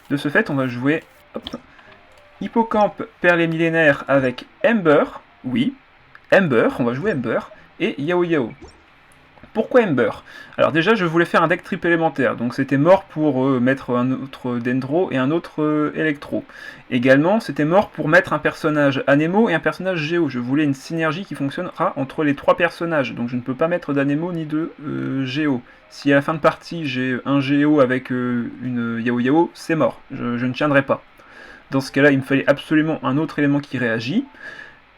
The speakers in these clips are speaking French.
De ce fait, on va jouer Hippocampe Perle et Millénaire avec Ember, oui, Ember, on va jouer Ember, et Yao Yao. Pourquoi Ember? Alors déjà, je voulais faire un deck triple élémentaire, donc c'était mort pour mettre un autre Dendro et un autre Electro. Également, c'était mort pour mettre un personnage Anemo et un personnage Géo. Je voulais une synergie qui fonctionnera entre les trois personnages, donc je ne peux pas mettre d'Anemo ni de Géo. Si à la fin de partie j'ai un Géo avec une Yao Yao, c'est mort, je ne tiendrai pas. Dans ce cas-là, il me fallait absolument un autre élément qui réagit.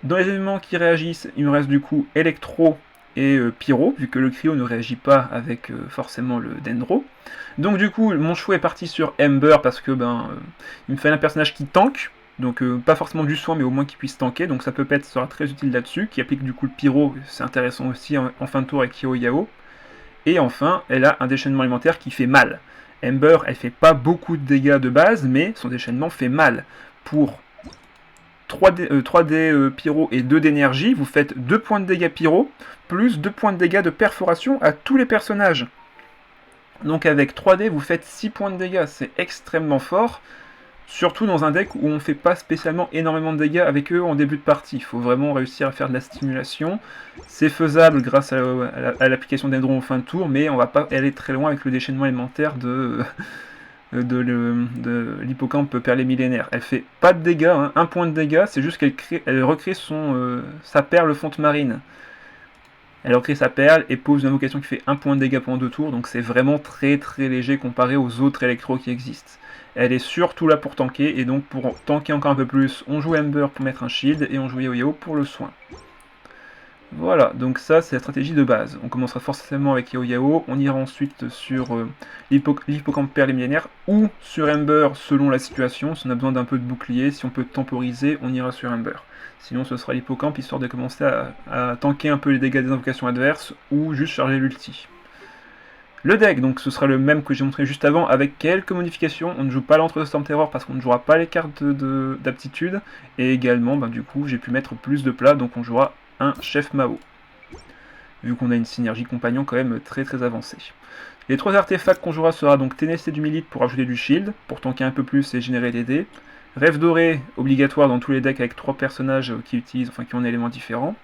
Dans les éléments qui réagissent, il me reste du coup Electro et Pyro, vu que le Cryo ne réagit pas avec forcément le Dendro. Donc du coup, mon choix est parti sur Ember parce que il me fallait un personnage qui tank, donc pas forcément du soin, mais au moins qui puisse tanker, donc ça peut être sera très utile là-dessus, qui applique du coup le Pyro, c'est intéressant aussi en fin de tour avec Yao Yao. Et enfin, elle a un déchaînement alimentaire qui fait mal. Ember, elle fait pas beaucoup de dégâts de base, mais son déchaînement fait mal. Pour 3D pyro et 2 d'énergie, vous faites 2 points de dégâts pyro, plus 2 points de dégâts de perforation à tous les personnages. Donc avec 3D, vous faites 6 points de dégâts, c'est extrêmement fort, surtout dans un deck où on ne fait pas spécialement énormément de dégâts avec eux en début de partie. Il faut vraiment réussir à faire de la stimulation. C'est faisable grâce à l'application d'Endron en fin de tour, mais on va pas aller très loin avec le déchaînement élémentaire de l'hippocampe perlé millénaire. Elle fait pas de dégâts, hein, un point de dégâts, c'est juste qu'elle recrée sa perle fonte marine. Elle recrée sa perle et pose une invocation qui fait un point de dégâts pendant 2 tours, donc c'est vraiment très très léger comparé aux autres électros qui existent. Elle est surtout là pour tanker, et donc pour tanker encore un peu plus, on joue Ember pour mettre un shield, et on joue Yao Yao pour le soin. Voilà, donc ça c'est la stratégie de base. On commencera forcément avec Yao Yao, on ira ensuite sur l'hippocampe perle millénaire ou sur Ember selon la situation. Si on a besoin d'un peu de bouclier, si on peut temporiser, on ira sur Ember. Sinon ce sera l'hippocampe histoire de commencer à tanker un peu les dégâts des invocations adverses ou juste charger l'ulti. Le deck, donc ce sera le même que j'ai montré juste avant avec quelques modifications. On ne joue pas l'entre Storm Terror parce qu'on ne jouera pas les cartes d'aptitude. Et également, du coup, j'ai pu mettre plus de plats, donc on jouera un chef Mao. Vu qu'on a une synergie compagnon quand même très très avancée. Les 3 artefacts qu'on jouera sera donc Ténacité du Milite pour ajouter du shield, pour tanker un peu plus et générer des dés. Rêve doré, obligatoire dans tous les decks avec 3 personnages qui ont un élément différent.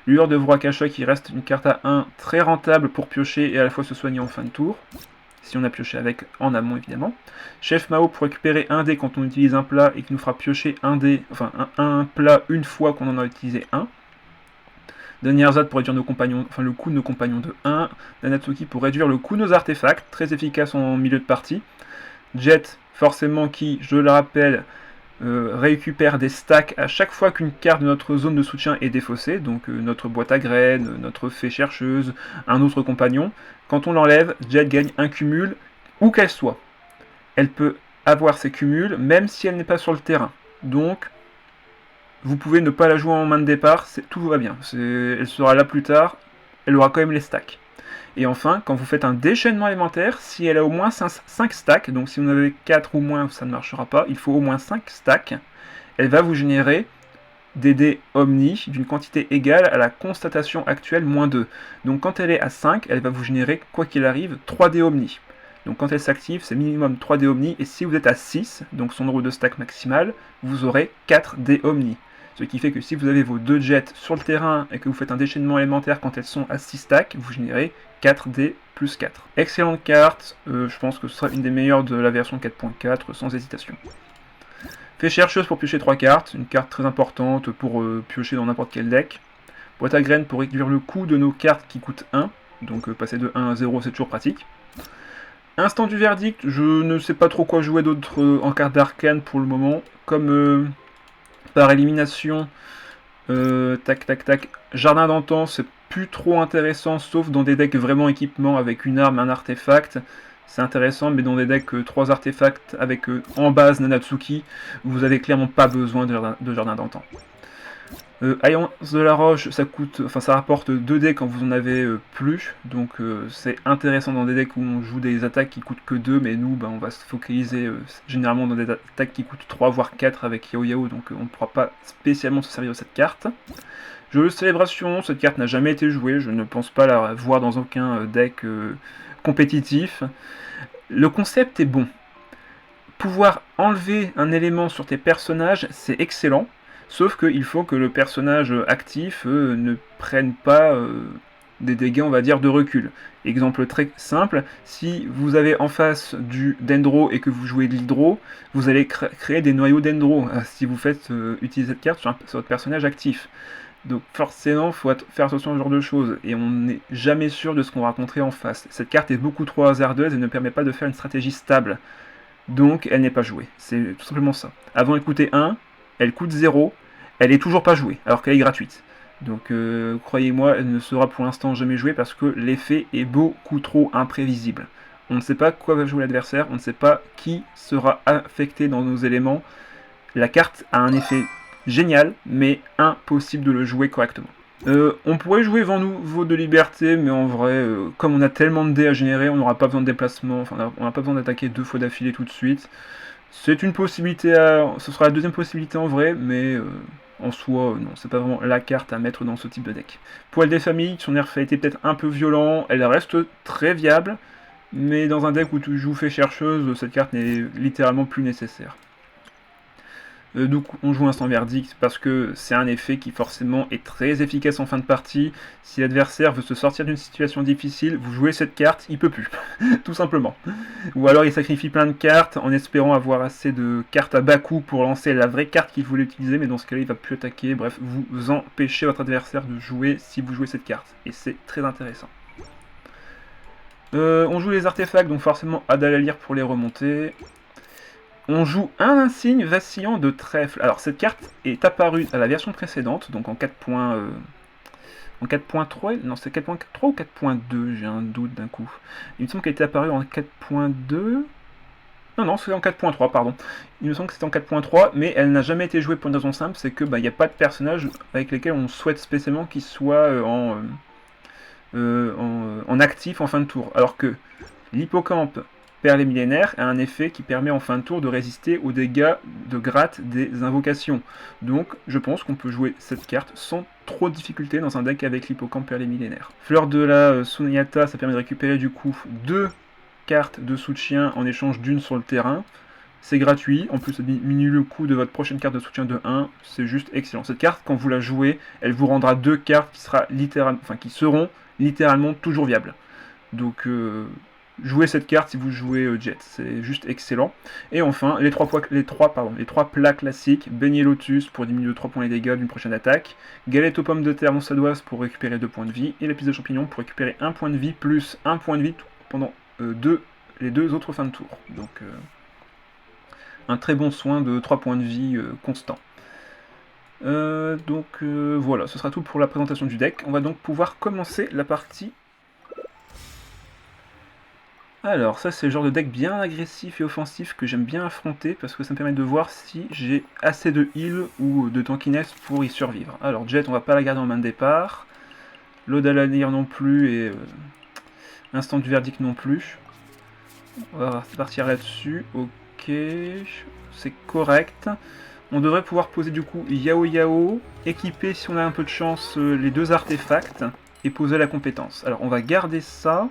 Lueur de Vroakasha qui reste une carte à 1 très rentable pour piocher et à la fois se soigner en fin de tour. Si on a pioché avec en amont évidemment. Chef Mao pour récupérer un dé quand on utilise un plat et qui nous fera piocher un dé, enfin un plat une fois qu'on en a utilisé un. Danyarzad pour réduire nos compagnons, le coût de nos compagnons de 1. Nanatsuki pour réduire le coût de nos artefacts, très efficace en milieu de partie. Jet, forcément qui, je le rappelle, récupère des stacks à chaque fois qu'une carte de notre zone de soutien est défaussée, donc notre boîte à graines, notre fée chercheuse, un autre compagnon. Quand on l'enlève, Jet gagne un cumul, où qu'elle soit. Elle peut avoir ses cumuls, même si elle n'est pas sur le terrain. Donc, vous pouvez ne pas la jouer en main de départ, tout va bien. Elle sera là plus tard, elle aura quand même les stacks. Et enfin, quand vous faites un déchaînement élémentaire, si elle a au moins 5 stacks, donc si vous en avez 4 ou moins, ça ne marchera pas, il faut au moins 5 stacks, elle va vous générer des dés omni d'une quantité égale à la constatation actuelle moins 2. Donc quand elle est à 5, elle va vous générer, quoi qu'il arrive, 3 dés omni. Donc quand elle s'active, c'est minimum 3 dés omni, et si vous êtes à 6, donc son nombre de stacks maximal, vous aurez 4 dés omni. Ce qui fait que si vous avez vos 2 jets sur le terrain et que vous faites un déchaînement élémentaire quand elles sont à 6 stacks, vous générez 4D plus 4. Excellente carte, je pense que ce sera une des meilleures de la version 4.4 sans hésitation. Fée chercheuse pour piocher 3 cartes, une carte très importante pour piocher dans n'importe quel deck. Boîte à graines pour réduire le coût de nos cartes qui coûtent 1, donc passer de 1 à 0 c'est toujours pratique. Instant du verdict, je ne sais pas trop quoi jouer d'autre en carte d'arcane pour le moment, comme par élimination, Jardin d'antan, c'est plus trop intéressant, sauf dans des decks vraiment équipement avec une arme, un artefact. C'est intéressant, mais dans des decks 3 artefacts avec en base Nanatsuki, vous avez clairement pas besoin de Jardin d'antan. Alliance de la Roche, ça rapporte 2 dés quand vous en avez plus, donc c'est intéressant dans des decks où on joue des attaques qui coûtent que 2, mais nous on va se focaliser généralement dans des attaques qui coûtent 3 voire 4 avec Yao Yao, donc on ne pourra pas spécialement se servir de cette carte. Jeu de célébration, cette carte n'a jamais été jouée, je ne pense pas la voir dans aucun deck compétitif. Le concept est bon. pouvoir enlever un élément sur tes personnages, c'est excellent. Sauf qu'il faut que le personnage actif ne prenne pas des dégâts, on va dire, de recul. Exemple très simple, si vous avez en face du dendro et que vous jouez de l'hydro, vous allez créer des noyaux dendro si vous faites utiliser cette carte sur votre personnage actif. Donc forcément, il faut faire attention à ce genre de choses, et on n'est jamais sûr de ce qu'on va rencontrer en face. Cette carte est beaucoup trop hasardeuse et ne permet pas de faire une stratégie stable. Donc elle n'est pas jouée, c'est tout simplement ça. Avant elle coûtait 1, elle coûte 0, elle est toujours pas jouée, alors qu'elle est gratuite. Donc croyez-moi, elle ne sera pour l'instant jamais jouée parce que l'effet est beaucoup trop imprévisible. On ne sait pas quoi va jouer l'adversaire, on ne sait pas qui sera affecté dans nos éléments. La carte a un effet génial, mais impossible de le jouer correctement. On pourrait jouer vent nouveau de liberté, mais en vrai, comme on a tellement de dés à générer, on n'aura pas besoin de déplacement, enfin on n'a pas besoin d'attaquer 2 fois d'affilée tout de suite. C'est une possibilité, ce sera la deuxième possibilité en vrai, mais en soi, non, c'est pas vraiment la carte à mettre dans ce type de deck. Poil des familles, son nerf a été peut-être un peu violent, elle reste très viable, mais dans un deck où tu joues fait chercheuse, cette carte n'est littéralement plus nécessaire. Donc on joue instant verdict parce que c'est un effet qui forcément est très efficace en fin de partie. Si l'adversaire veut se sortir d'une situation difficile, vous jouez cette carte, il peut plus, tout simplement. Ou alors il sacrifie plein de cartes en espérant avoir assez de cartes à bas coût pour lancer la vraie carte qu'il voulait utiliser, mais dans ce cas-là il va plus attaquer. Bref, vous empêchez votre adversaire de jouer si vous jouez cette carte, et c'est très intéressant. On joue les artefacts, donc forcément Adal à lire pour les remonter. On joue un insigne vacillant de trèfle. Alors cette carte est apparue à la version précédente, donc en 4.3, non c'est 4.3 ou 4.2, j'ai un doute d'un coup. Il me semble qu'elle était apparue en 4.2, non c'est en 4.3 pardon. Il me semble que c'était en 4.3, mais elle n'a jamais été jouée pour une raison simple, c'est que il n'y a pas de personnage avec lesquels on souhaite spécialement qu'il soit en actif en fin de tour. Alors que l'hippocampe Perles millénaires a un effet qui permet en fin de tour de résister aux dégâts de gratte des invocations. Donc je pense qu'on peut jouer cette carte sans trop de difficulté dans un deck avec l'hippocampe Perles millénaires. Fleur de la Sunyata, ça permet de récupérer du coup 2 cartes de soutien en échange d'une sur le terrain. C'est gratuit, en plus ça diminue le coût de votre prochaine carte de soutien de 1, c'est juste excellent. Cette carte, quand vous la jouez, elle vous rendra 2 cartes qui seront littéralement toujours viables. Donc jouez cette carte si vous jouez Jet, c'est juste excellent. Et enfin, les trois plats classiques, Beignet Lotus pour diminuer de 3 points les dégâts d'une prochaine attaque, Galette aux pommes de terre monsadoise pour récupérer 2 points de vie, et l'épice de champignon pour récupérer 1 point de vie plus 1 point de vie pendant les 2 autres fins de tour. Donc un très bon soin de 3 points de vie constant. Voilà, ce sera tout pour la présentation du deck. On va donc pouvoir commencer la partie. Alors ça c'est le genre de deck bien agressif et offensif que j'aime bien affronter parce que ça me permet de voir si j'ai assez de heal ou de tankiness pour y survivre. Alors Jet on va pas la garder en main de départ, l'Ode à la lire non plus et Instant du verdict non plus. On va partir là-dessus, ok, c'est correct. On devrait pouvoir poser du coup Yao Yao, équiper si on a un peu de chance les 2 artefacts et poser la compétence. Alors on va garder ça.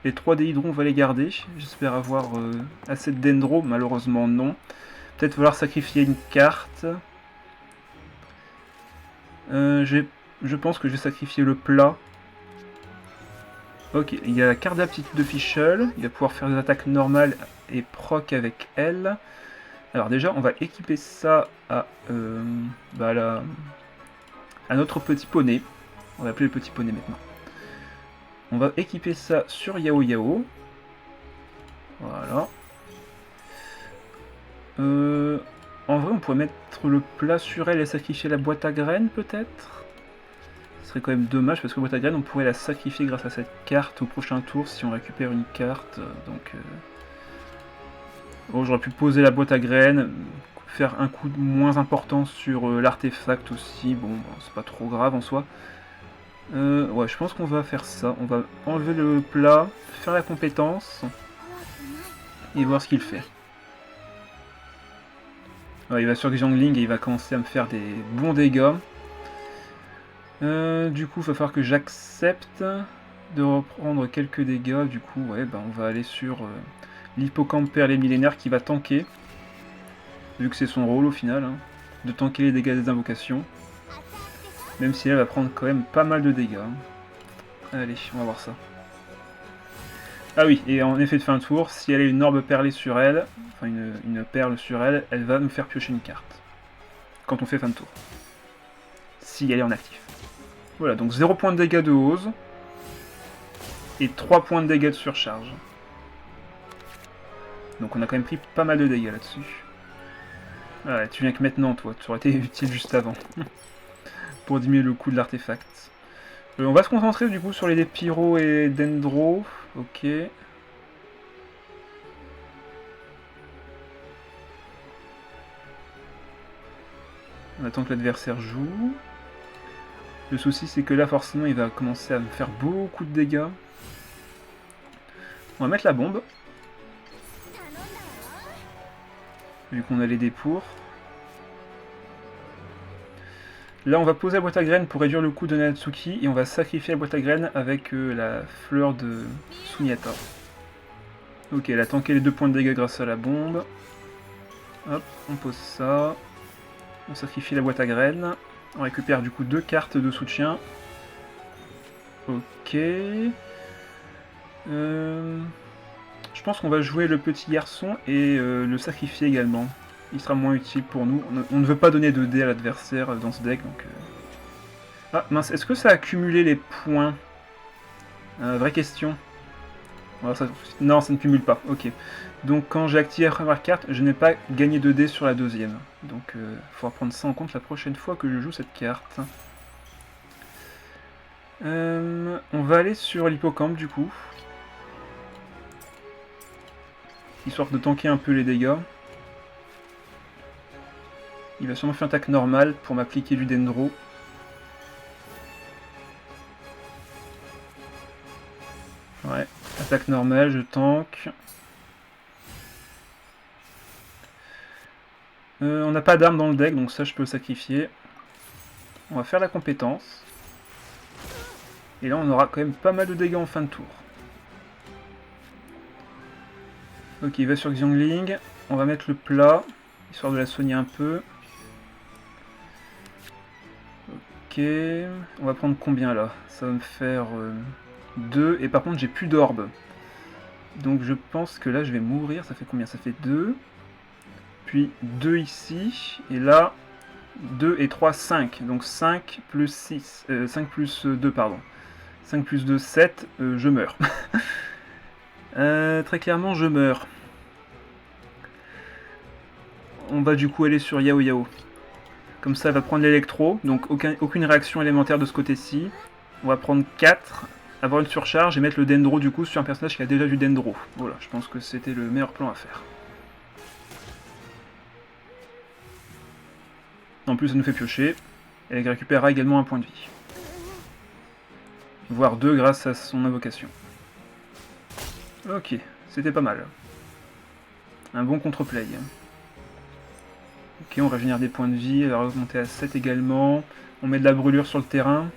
Les 3 des hydrons, on va les garder. J'espère avoir assez de dendro. Malheureusement, non. Peut-être falloir sacrifier une carte. Je pense que je vais sacrifier le plat. Ok, il y a la carte d'aptitude de Fischl. Il va pouvoir faire des attaques normales et proc avec elle. Alors déjà, on va équiper ça à notre petit poney. On va appeler le petit poney maintenant. On va équiper ça sur Yao Yao. Voilà. En vrai, on pourrait mettre le plat sur elle et sacrifier la boîte à graines, peut-être. Ce serait quand même dommage, parce que la boîte à graines, on pourrait la sacrifier grâce à cette carte au prochain tour si on récupère une carte. Bon, j'aurais pu poser la boîte à graines, faire un coup moins important sur l'artefact aussi. Bon, c'est pas trop grave en soi. Ouais, je pense qu'on va faire ça. On va enlever le plat, faire la compétence et voir ce qu'il fait. Ouais, il va sur Xiangling et il va commencer à me faire des bons dégâts. Du coup, il va falloir que j'accepte de reprendre quelques dégâts. Du coup, ouais, on va aller sur l'hippocampe perlé millénaire qui va tanker, vu que c'est son rôle au final, hein, de tanker les dégâts des invocations. Même si elle va prendre quand même pas mal de dégâts. Hein. Allez, on va voir ça. Ah oui, et en effet de fin de tour, si elle a une orbe perlée sur elle, enfin une perle sur elle, elle va nous faire piocher une carte. Quand on fait fin de tour. Si elle est en actif. Voilà, donc 0 points de dégâts de hausse. Et 3 points de dégâts de surcharge. Donc on a quand même pris pas mal de dégâts là-dessus. Ah, tu viens que maintenant, toi. Tu aurais été utile juste avant. Pour diminuer le coût de l'artefact. On va se concentrer du coup sur les dés Pyro et Dendro. Ok. On attend que l'adversaire joue. Le souci c'est que là forcément il va commencer à me faire beaucoup de dégâts. On va mettre la bombe. Vu qu'on a les dés pour. Là on va poser la boîte à graines pour réduire le coût de Natsuki. Et on va sacrifier la boîte à graines avec la fleur de Sunyata. Ok, elle a tanké les 2 points de dégâts grâce à la bombe. Hop, on pose ça. On sacrifie la boîte à graines. On récupère du coup 2 cartes de soutien. Ok. Je pense qu'on va jouer le petit garçon et le sacrifier également. Il sera moins utile pour nous. On ne veut pas donner de dés à l'adversaire dans ce deck. Donc, Ah mince, est-ce que ça a cumulé les points? Vraie question. Non, ça ne cumule pas. Ok. Donc quand j'ai activé la première carte, je n'ai pas gagné de dés sur la deuxième. Donc il faudra prendre ça en compte la prochaine fois que je joue cette carte. On va aller sur l'hippocampe du coup. Histoire de tanker un peu les dégâts. Il va sûrement faire une attaque normale pour m'appliquer du Dendro. Ouais, attaque normale, je tank. On n'a pas d'arme dans le deck, donc ça je peux sacrifier. On va faire la compétence. Et là on aura quand même pas mal de dégâts en fin de tour. Ok, il va sur Xiangling. On va mettre le plat, histoire de la soigner un peu. Ok, on va prendre combien là? Ça va me faire 2, et par contre j'ai plus d'orbe. Donc je pense que là je vais mourir, ça fait combien? Ça fait 2. Puis 2 ici, et là 2 et 3, 5. Donc 5 plus 6, 5 plus 2, pardon. 5 plus 2, 7, je meurs. Très clairement je meurs. On va du coup aller sur Yao Yao. Comme ça elle va prendre l'électro, donc aucune réaction élémentaire de ce côté-ci. On va prendre 4, avoir une surcharge et mettre le Dendro du coup sur un personnage qui a déjà du Dendro. Voilà, je pense que c'était le meilleur plan à faire. En plus ça nous fait piocher, et elle récupérera également un point de vie. Voire 2 grâce à son invocation. Ok, c'était pas mal. Un bon contre-play. Ok, on régénère des points de vie, elle va remonter à 7 également. On met de la brûlure sur le terrain.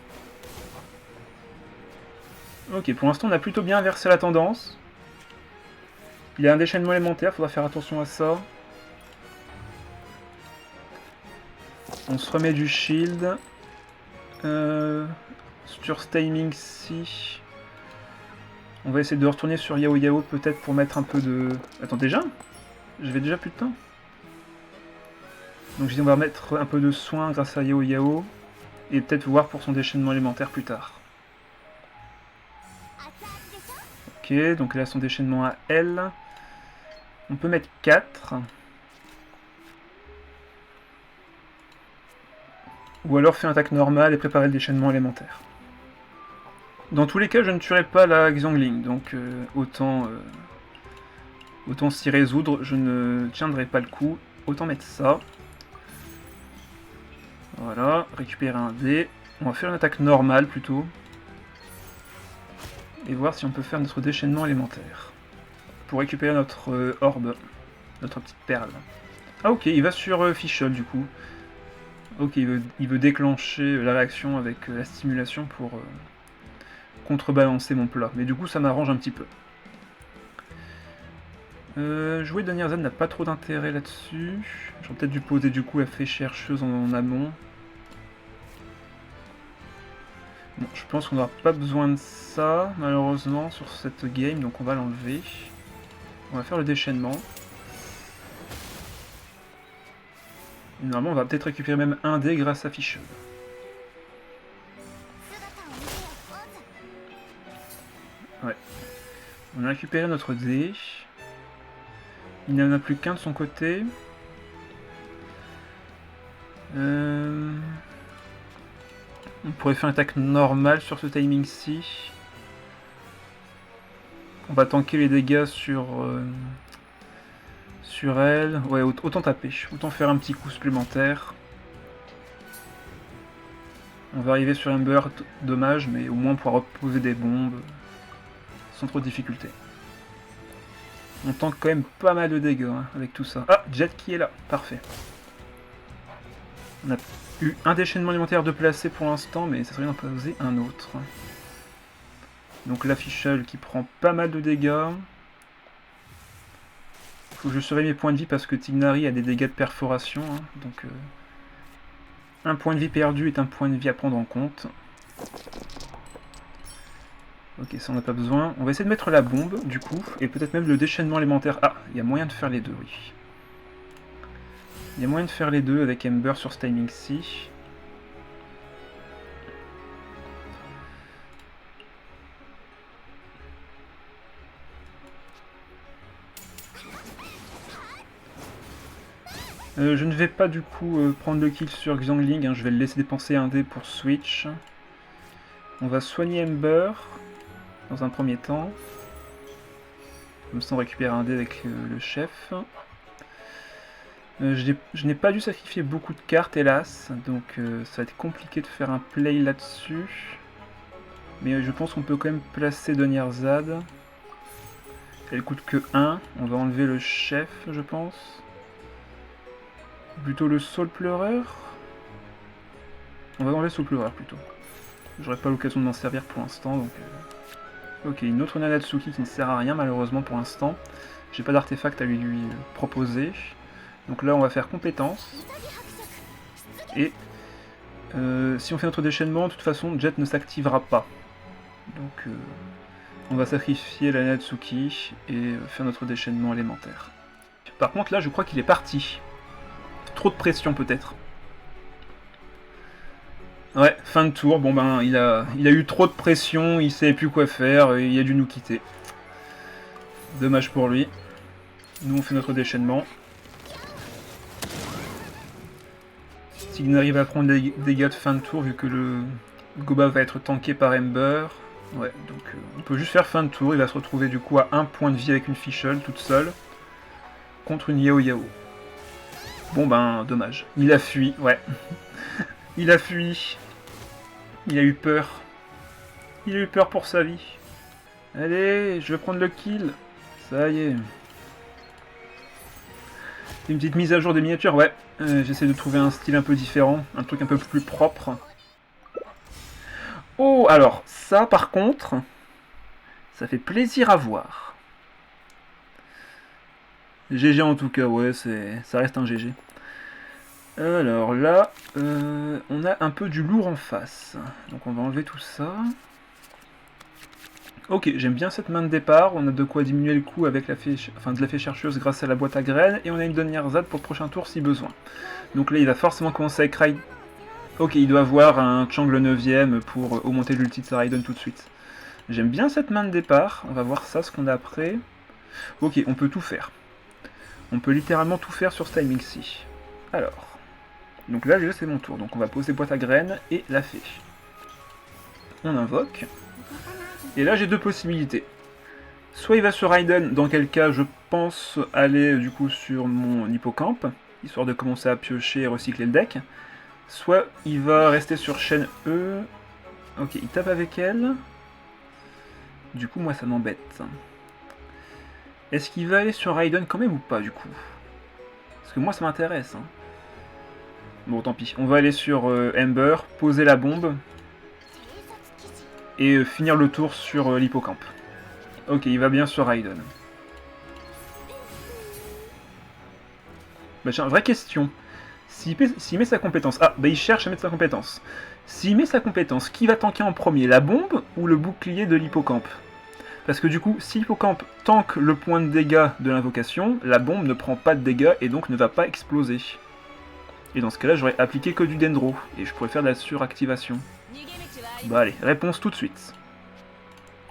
Ok, pour l'instant on a plutôt bien inversé la tendance. Il y a un déchaînement élémentaire, faudra faire attention à ça. On se remet du shield. Sur Styming si. On va essayer de retourner sur Yao Yao peut-être pour mettre un peu de... Attends, déjà? J'avais déjà plus de temps. Donc on va mettre un peu de soin grâce à Yao Yao. Et peut-être voir pour son déchaînement élémentaire plus tard. Ok, donc là son déchaînement à elle. On peut mettre 4. Ou alors faire une attaque normale et préparer le déchaînement élémentaire. Dans tous les cas, je ne tuerai pas la Xiangling, donc autant s'y résoudre, je ne tiendrai pas le coup. Autant mettre ça. Voilà, récupérer un dé. On va faire une attaque normale plutôt. Et voir si on peut faire notre déchaînement élémentaire. Pour récupérer notre orbe, notre petite perle. Ah ok, il va sur Fischl du coup. Ok, il veut déclencher la réaction avec la stimulation pour contrebalancer mon plat. Mais du coup ça m'arrange un petit peu. Jouer Denier Z n'a pas trop d'intérêt là-dessus. J'aurais peut-être dû poser du coup la fée chercheuse en amont. Bon, je pense qu'on n'aura pas besoin de ça, malheureusement, sur cette game, donc on va l'enlever. On va faire le déchaînement. Et normalement, on va peut-être récupérer même un dé grâce à Fischl. Ouais. On a récupéré notre dé. Il n'en a plus qu'un de son côté. On pourrait faire une attaque normale sur ce timing-ci. On va tanker les dégâts sur elle. Ouais, autant taper. Autant faire un petit coup supplémentaire. On va arriver sur Ember, dommage, mais au moins on pourra reposer des bombes sans trop de difficulté. On tank quand même pas mal de dégâts hein, avec tout ça. Ah, Jet qui est là, parfait. On a eu un déchaînement alimentaire de placé pour l'instant, mais ça serait bien d'en poser un autre. Donc la Fischl qui prend pas mal de dégâts. Faut que je surveille mes points de vie parce que Tignari a des dégâts de perforation. Hein, donc un point de vie perdu est un point de vie à prendre en compte. Ok, ça on n'a pas besoin. On va essayer de mettre la bombe du coup, et peut-être même le déchaînement élémentaire. Ah, il y a moyen de faire les deux, oui. Il y a moyen de faire les deux avec Ember sur ce timing-ci. Je ne vais pas du coup prendre le kill sur Xiangling, hein, je vais le laisser dépenser un dé pour switch. On va soigner Ember dans un premier temps. Comme ça on récupère un dé avec le chef. Je n'ai pas dû sacrifier beaucoup de cartes hélas, donc ça va être compliqué de faire un play là-dessus. Mais je pense qu'on peut quand même placer Denier-Zad. Elle coûte que 1, on va enlever le chef je pense. Plutôt le Soul Pleureur. On va enlever le Soul Pleureur plutôt. J'aurai pas l'occasion de m'en servir pour l'instant donc... Ok, une autre Nanatsuki qui ne sert à rien malheureusement pour l'instant. J'ai pas d'artefact à lui proposer. Donc là on va faire compétence. Et si on fait notre déchaînement, de toute façon Jet ne s'activera pas. Donc on va sacrifier la Nanatsuki et faire notre déchaînement élémentaire. Par contre là je crois qu'il est parti. Trop de pression peut-être. Ouais, fin de tour. Bon ben, il a eu trop de pression, il savait plus quoi faire, il a dû nous quitter. Dommage pour lui. Nous on fait notre déchaînement. Tignari va prendre des dégâts de fin de tour vu que le Goba va être tanké par Ember. Ouais, donc on peut juste faire fin de tour. Il va se retrouver du coup à 1 point de vie avec une Fischl toute seule. Contre une Yao Yao. Bon ben, dommage. Il a fui, ouais. Il a fui. Il a eu peur. Il a eu peur pour sa vie. Allez, je vais prendre le kill. Ça y est. Une petite mise à jour des miniatures, ouais. J'essaie de trouver un style un peu différent. Un truc un peu plus propre. Oh, alors, ça par contre, ça fait plaisir à voir. GG en tout cas, ouais, ça reste un GG. Alors là, on a un peu du lourd en face. Donc on va enlever tout ça. Ok, j'aime bien cette main de départ. On a de quoi diminuer le coût avec de la fée chercheuse grâce à la boîte à graines. Et on a une Denier-Zad pour le prochain tour si besoin. Donc là, il va forcément commencer avec Raiden. Ok, il doit avoir un Chang le 9ème pour augmenter l'ulti de sa Raiden tout de suite. J'aime bien cette main de départ. On va voir ça, ce qu'on a après. Ok, on peut tout faire. On peut littéralement tout faire sur ce timing-ci. Alors... Donc là, c'est mon tour. Donc on va poser boîte à graines et la fée. On invoque. Et là, j'ai deux possibilités. Soit il va sur Raiden, dans quel cas je pense aller du coup sur mon hippocampe, histoire de commencer à piocher et recycler le deck. Soit il va rester sur chaîne E. Ok, il tape avec elle. Du coup, moi, ça m'embête. Est-ce qu'il va aller sur Raiden quand même ou pas, du coup? Parce que moi, ça m'intéresse. Hein. Bon, tant pis. On va aller sur Ember, poser la bombe. Et finir le tour sur l'hippocampe. Ok, il va bien sur Raiden. Bah tiens, vraie question. S'il met sa compétence... Ah, bah il cherche à mettre sa compétence. S'il met sa compétence, qui va tanker en premier? La bombe ou le bouclier de l'hippocampe? Parce que du coup, si l'hippocampe tank le point de dégâts de l'invocation, la bombe ne prend pas de dégâts et donc ne va pas exploser. Et dans ce cas-là, j'aurais appliqué que du dendro, et je pourrais faire de la suractivation. Bah allez, réponse tout de suite.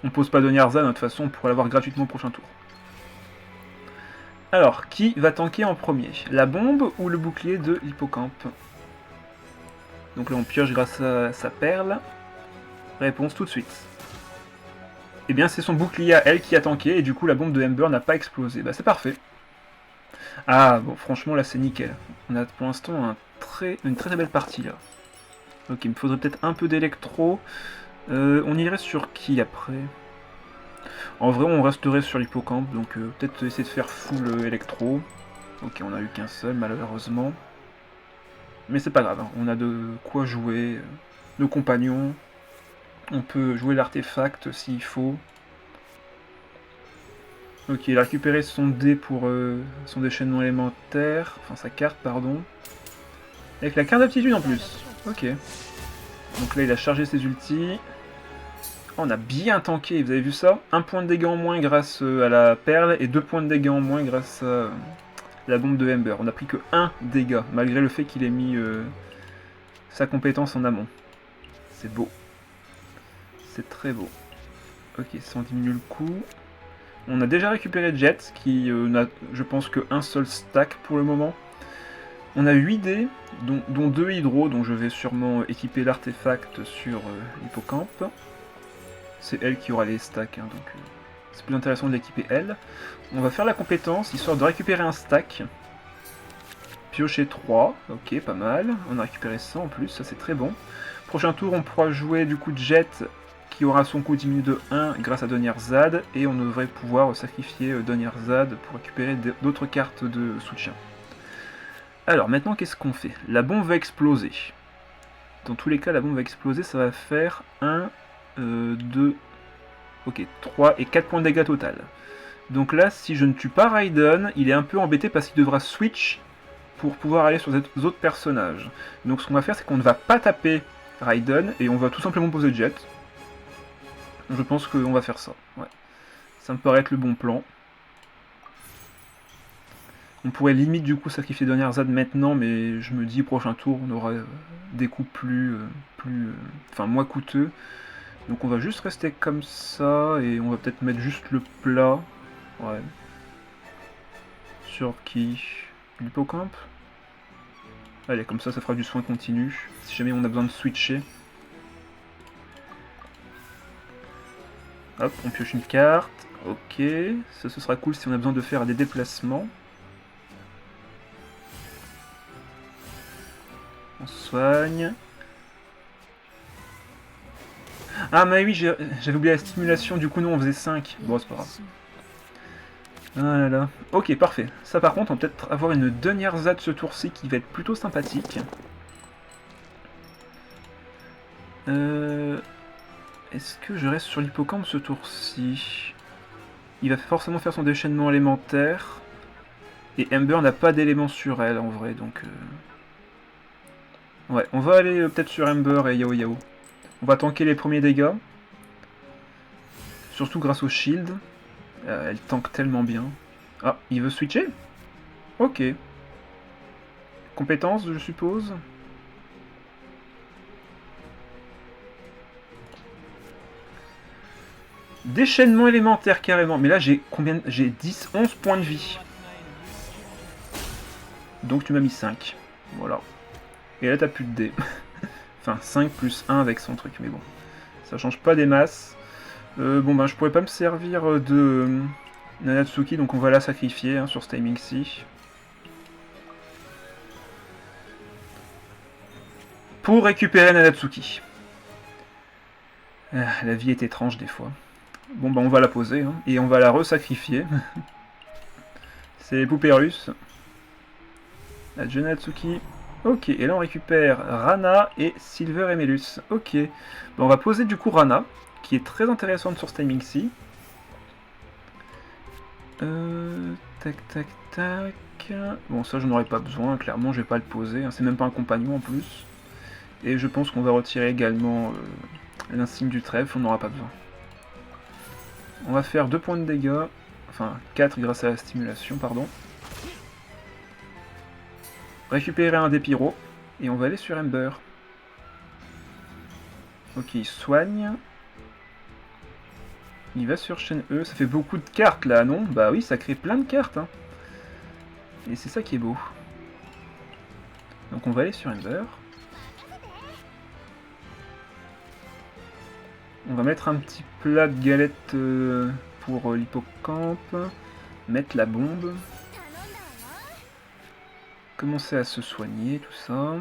On pose pas Donyarza, de toute façon, on pourra l'avoir gratuitement au prochain tour. Alors, qui va tanker en premier? La bombe ou le bouclier de l'hippocampe? Donc là, on pioche grâce à sa perle. Réponse tout de suite. Eh bien, c'est son bouclier à elle qui a tanké, et du coup, la bombe de Ember n'a pas explosé. Bah, c'est parfait. Ah, bon, franchement, là, c'est nickel. On a pour l'instant une très belle partie, là. Ok, il me faudrait peut-être un peu d'électro. On irait sur qui, après? En vrai, on resterait sur l'hippocampe, donc peut-être essayer de faire full électro. Ok, on a eu qu'un seul, malheureusement. Mais c'est pas grave, hein. On a de quoi jouer. Nos compagnons. On peut jouer l'artefact s'il faut. Ok, il a récupéré son dé pour son déchaînement élémentaire. Enfin, sa carte, pardon. Avec la carte d'aptitude en plus. Ok. Donc là, il a chargé ses ultis. Oh, on a bien tanké, vous avez vu ça? 1 point de dégâts en moins grâce à la perle et 2 points de dégâts en moins grâce à la bombe de Ember. On a pris que 1 dégât, malgré le fait qu'il ait mis sa compétence en amont. C'est beau. C'est très beau. Ok, ça en diminue le coup. On a déjà récupéré Jet, qui n'a, je pense, que un seul stack pour le moment. On a 8 dés, dont 2 hydro, donc je vais sûrement équiper l'artefact sur l'hippocampe. C'est elle qui aura les stacks, hein, donc c'est plus intéressant de l'équiper elle. On va faire la compétence, histoire de récupérer un stack. Piocher 3, ok, pas mal. On a récupéré ça en plus, ça c'est très bon. Prochain tour, on pourra jouer du coup Jet, qui aura son coût diminué de 1 grâce à Donyarza, et on devrait pouvoir sacrifier Donyarza pour récupérer d'autres cartes de soutien. Alors maintenant, qu'est-ce qu'on fait? La bombe va exploser. Dans tous les cas, la bombe va exploser, ça va faire 1, 2, ok, 3 et 4 points de dégâts total. Donc là, si je ne tue pas Raiden, il est un peu embêté parce qu'il devra switch pour pouvoir aller sur les autres personnages. Donc ce qu'on va faire, c'est qu'on ne va pas taper Raiden et on va tout simplement poser Jet. Je pense qu'on va faire ça. Ouais. Ça me paraît être le bon plan. On pourrait limite du coup sacrifier Donyarza maintenant, mais je me dis prochain tour on aura des coups enfin moins coûteux. Donc on va juste rester comme ça et on va peut-être mettre juste le plat. Ouais. Sur qui? L'hippocampe? Allez, comme ça fera du soin continu. Si jamais on a besoin de switcher. Hop, on pioche une carte. Ok, ça ce sera cool si on a besoin de faire des déplacements. On soigne. Ah mais oui, j'avais oublié la stimulation, du coup nous on faisait 5. Bon, c'est pas grave. Ah là là. Ok, parfait. Ça par contre, on va peut-être avoir une Donyarza de ce tour-ci qui va être plutôt sympathique. Est-ce que je reste sur l'hippocampe ce tour-ci? Il va forcément faire son déchaînement élémentaire. Et Ember n'a pas d'élément sur elle en vrai, donc... Ouais, on va aller peut-être sur Ember et Yao Yao. On va tanker les premiers dégâts. Surtout grâce au shield. Elle tank tellement bien. Ah, il veut switcher? Ok. Compétence, je suppose. Déchaînement élémentaire carrément. Mais là j'ai combien? J'ai 10, 11 points de vie. Donc tu m'as mis 5. Voilà. Et là t'as plus de dés. Enfin 5 plus 1 avec son truc. Mais bon. Ça change pas des masses. Bon ben je pourrais pas me servir de Nanatsuki. Donc on va la sacrifier hein, sur ce timing-ci. Pour récupérer Nanatsuki. Ah, la vie est étrange des fois. Bon bah on va la poser, hein, et on va la resacrifier. C'est les poupées russes. La Nanatsuki. Ok, et là on récupère Rana et Silver Emelus. Ok, bon, on va poser du coup Rana, qui est très intéressante sur ce timing-ci. Tac, tac, tac. Bon, ça, je n'aurais pas besoin. Clairement, je vais pas le poser. Hein. C'est même pas un compagnon en plus. Et je pense qu'on va retirer également l'insigne du trèfle. On n'aura pas besoin. On va faire 2 points de dégâts. Enfin, 4 grâce à la stimulation, pardon. Récupérer un des pyros. Et on va aller sur Ember. Ok, il soigne. Il va sur chaîne E. Ça fait beaucoup de cartes là, non? Bah oui, ça crée plein de cartes. Hein. Et c'est ça qui est beau. Donc on va aller sur Ember. On va mettre un petit plat de galettes pour l'hippocampe. Mettre la bombe. Commencer à se soigner, tout ça.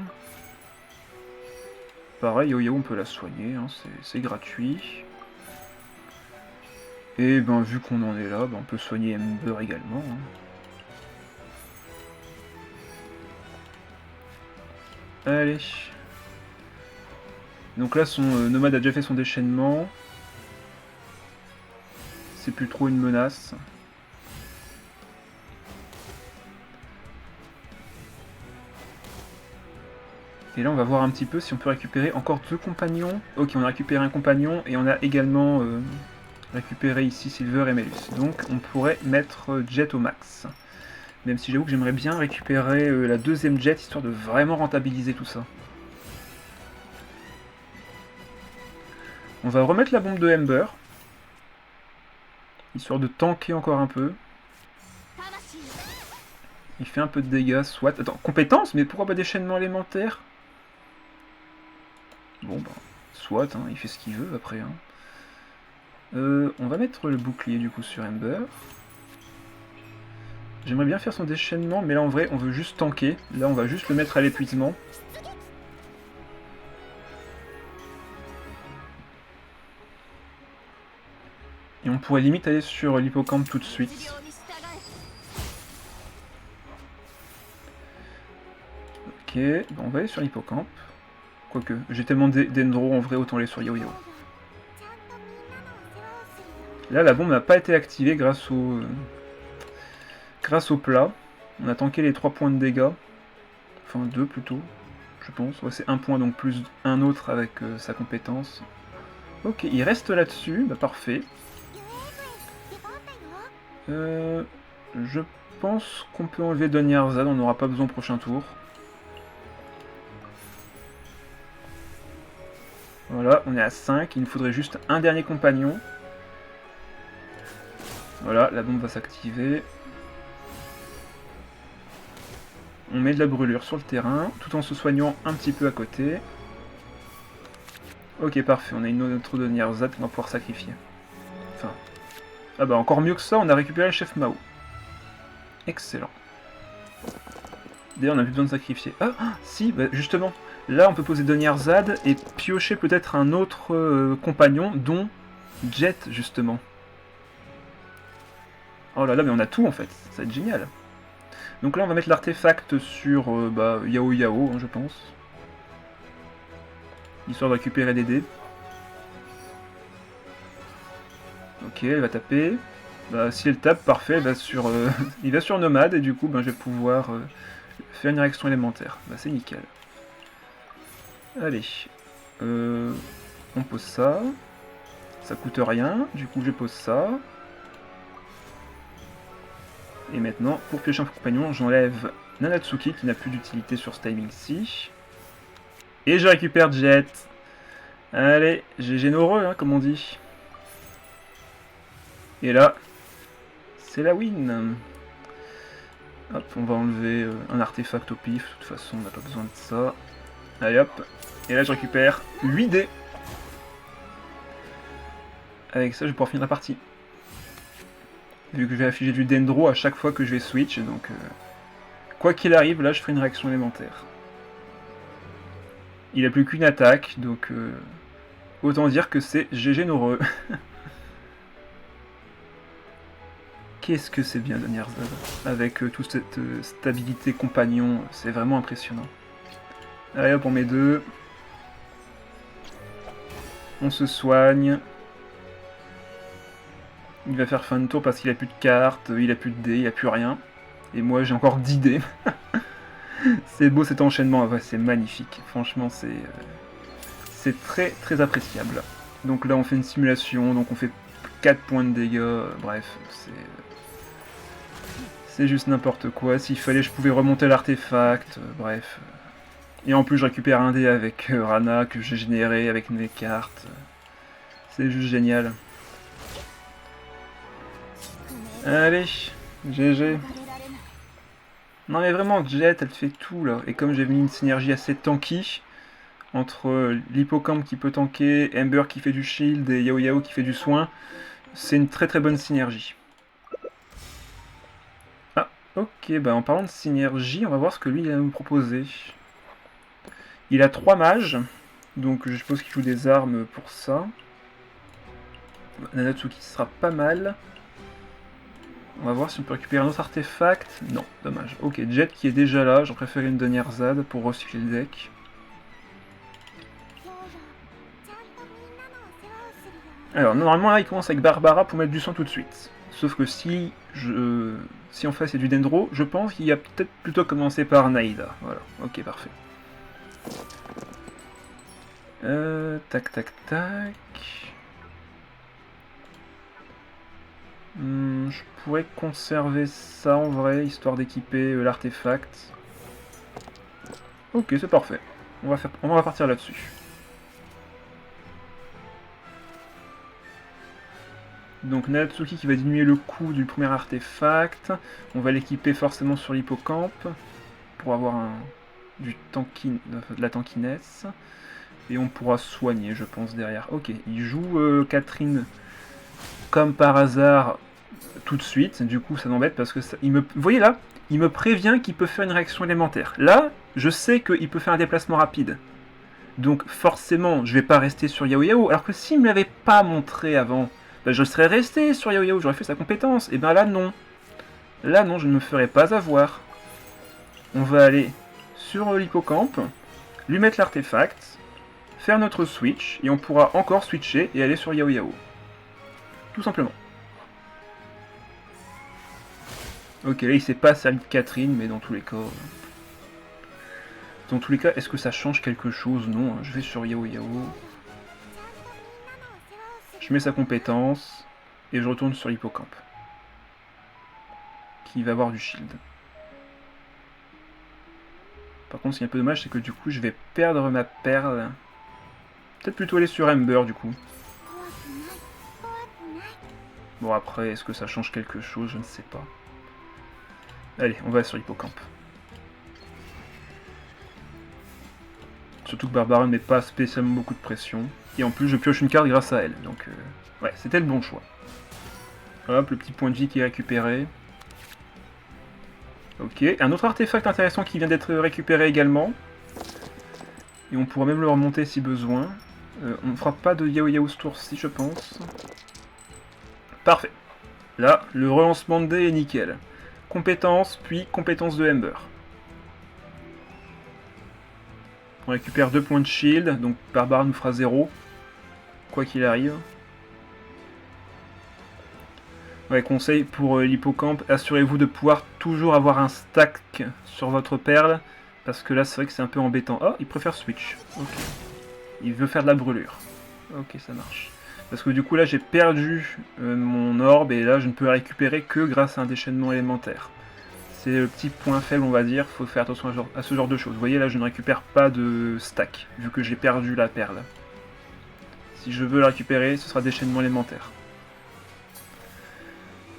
Pareil, Yo-Yo, on peut la soigner, hein, c'est gratuit. Et ben vu qu'on en est là, ben, on peut soigner Ember également. Hein. Allez. Donc là, son nomade a déjà fait son déchaînement. C'est plus trop une menace. Et là, on va voir un petit peu si on peut récupérer encore 2 compagnons. Ok, on a récupéré un compagnon et on a également récupéré ici Silver et Melus. Donc, on pourrait mettre Jet au max. Même si j'avoue que j'aimerais bien récupérer la 2ème Jet, histoire de vraiment rentabiliser tout ça. On va remettre la bombe de Ember. Histoire de tanker encore un peu. Il fait un peu de dégâts, soit... Attends, compétence? Mais pourquoi pas déchaînement élémentaire? Bon, bah, soit, hein, il fait ce qu'il veut après. Hein. On va mettre le bouclier du coup sur Ember. J'aimerais bien faire son déchaînement, mais là en vrai, on veut juste tanker. Là, on va juste le mettre à l'épuisement. Et on pourrait limite aller sur l'hippocampe tout de suite. Ok, bon, on va aller sur l'hippocampe. Quoique, j'ai tellement d'Endro en vrai, autant aller sur Yo-Yo. Là, la bombe n'a pas été activée grâce au plat. On a tanké les 3 points de dégâts. Enfin, 2 plutôt, je pense. Ouais, c'est 1 point, donc plus un autre avec sa compétence. Ok, il reste là-dessus, bah parfait. Je pense qu'on peut enlever Donyarzad, on n'aura pas besoin au prochain tour. Voilà, on est à 5, il nous faudrait juste un dernier compagnon. Voilà, la bombe va s'activer. On met de la brûlure sur le terrain, tout en se soignant un petit peu à côté. Ok, parfait, on a une autre Donyarzad qu'on va pouvoir sacrifier. Enfin... Ah bah encore mieux que ça, on a récupéré le chef Mao. Excellent. D'ailleurs, on n'a plus besoin de sacrifier. Ah, si, bah justement. Là, on peut poser Donyarzad et piocher peut-être un autre compagnon, dont Jet, justement. Oh là là, mais on a tout, en fait. Ça va être génial. Donc là, on va mettre l'artefact sur Yao Yao, hein, je pense. Histoire de récupérer des dés. Ok, elle va taper. Bah, si elle tape, parfait, elle va sur, il va sur Nomade, et du coup, je vais pouvoir faire une réaction élémentaire. Bah, c'est nickel. Allez. On pose ça. Ça coûte rien, du coup je pose ça. Et maintenant, pour piocher un compagnon, j'enlève Nanatsuki qui n'a plus d'utilité sur ce timing-ci. Et je récupère Jet. Allez, GG Noreux, hein, comme on dit. Et là, c'est la win. Hop, on va enlever un artefact au pif, de toute façon on n'a pas besoin de ça. Allez hop, et là je récupère 8 dés. Avec ça je vais pouvoir finir la partie. Vu que je vais afficher du Dendro à chaque fois que je vais switch, donc quoi qu'il arrive, là je ferai une réaction élémentaire. Il a plus qu'une attaque, donc autant dire que c'est GG Noreux. Qu'est-ce que c'est bien Donyarzad. Avec toute cette stabilité compagnon, c'est vraiment impressionnant. Allez hop, on met 2. On se soigne. Il va faire fin de tour parce qu'il a plus de cartes, il a plus de dés, il a plus rien. Et moi j'ai encore 10 dés. C'est beau cet enchaînement, ouais, c'est magnifique. Franchement c'est très très appréciable. Donc là on fait une simulation, donc on fait 4 points de dégâts, bref, c'est juste n'importe quoi. S'il fallait je pouvais remonter l'artefact, bref. Et en plus je récupère un dé avec Rana que j'ai généré avec mes cartes. C'est juste génial. Allez, GG. Non mais vraiment, Jet, elle fait tout là. Et comme j'ai mis une synergie assez tanky, entre l'hippocampe qui peut tanker, Ember qui fait du shield et Yao Yao qui fait du soin, c'est une très très bonne synergie. Ah, ok, bah en parlant de synergie, on va voir ce que lui il a à nous proposer. Il a 3 mages, donc je suppose qu'il joue des armes pour ça. Nanatsuki sera pas mal. On va voir si on peut récupérer un autre artefact. Non, dommage. Ok, Jet qui est déjà là, j'en préférais une dernière ZAD pour recycler le deck. Alors, normalement là il commence avec Barbara pour mettre du sang tout de suite. Sauf que si en face il y a du Dendro, je pense qu'il a peut-être plutôt commencé par Naïda. Voilà, ok, parfait. Tac tac tac. Je pourrais conserver ça en vrai, histoire d'équiper l'artefact. Ok, c'est parfait. On va partir là-dessus. Donc Natsuki qui va diminuer le coût du premier artefact. On va l'équiper forcément sur l'hippocampe pour avoir de la tankiness. Et on pourra soigner, je pense, derrière. Ok, il joue Catherine comme par hasard tout de suite. Du coup, ça m'embête parce que vous voyez là, il me prévient qu'il peut faire une réaction élémentaire. Là, je sais qu'il peut faire un déplacement rapide. Donc forcément, je vais pas rester sur Yao Yao. Alors que s'il me l'avait pas montré avant, ben, je serais resté sur Yao Yao, j'aurais fait sa compétence. Et ben là, non. Là, non, je ne me ferai pas avoir. On va aller sur l'hippocampe, lui mettre l'artefact, faire notre switch, et on pourra encore switcher et aller sur Yao Yao. Tout simplement. Ok, là il s'est pas servi de Catherine, mais dans tous les cas... est-ce que ça change quelque chose? Non, hein. Je vais sur Yao Yao. Je mets sa compétence, et je retourne sur l'hippocampe. Qui va avoir du shield. Par contre, ce qui est un peu dommage, c'est que du coup, je vais perdre ma perle. Peut-être plutôt aller sur Ember, du coup. Bon, après, est-ce que ça change quelque chose? Je ne sais pas. Allez, on va sur l'hippocampe. Surtout que Barbara ne met pas spécialement beaucoup de pression. Et en plus, je pioche une carte grâce à elle. Donc, ouais, c'était le bon choix. Hop, le petit point de vie qui est récupéré. Ok, un autre artefact intéressant qui vient d'être récupéré également. Et on pourra même le remonter si besoin. On ne fera pas de Yao Yao ce tour-ci, je pense. Parfait. Là, le relancement de dés est nickel. Compétence, puis compétence de Ember. On récupère 2 points de shield, donc Barbara nous fera 0. Quoi qu'il arrive. Ouais, conseil pour l'hippocampe, assurez-vous de pouvoir toujours avoir un stack sur votre perle. Parce que là, c'est vrai que c'est un peu embêtant. Oh, il préfère switch. Ok. Il veut faire de la brûlure. Ok, ça marche. Parce que du coup, là, j'ai perdu mon orbe et là, je ne peux la récupérer que grâce à un déchaînement élémentaire. C'est le petit point faible, on va dire. Faut faire attention à ce genre de choses. Vous voyez, là, je ne récupère pas de stack, vu que j'ai perdu la perle. Si je veux la récupérer, ce sera déchaînement élémentaire.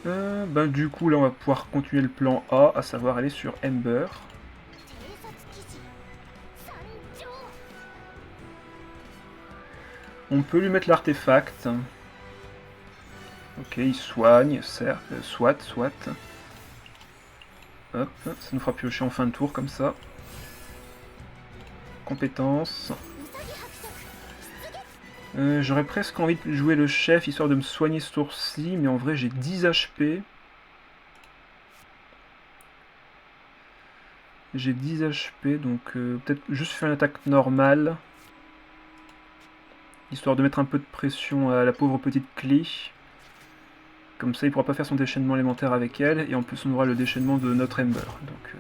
Ben, du coup, là, on va pouvoir continuer le plan A, à savoir aller sur Ember. On peut lui mettre l'artefact. Ok, il soigne, certes, soit. Hop, ça nous fera piocher en fin de tour, comme ça. Compétence. J'aurais presque envie de jouer le chef, histoire de me soigner ce tour-ci, mais en vrai, j'ai 10 HP. J'ai 10 HP, donc peut-être juste faire une attaque normale. Histoire de mettre un peu de pression à la pauvre petite clé. Comme ça, il pourra pas faire son déchaînement élémentaire avec elle, et en plus on aura le déchaînement de notre Ember. Donc,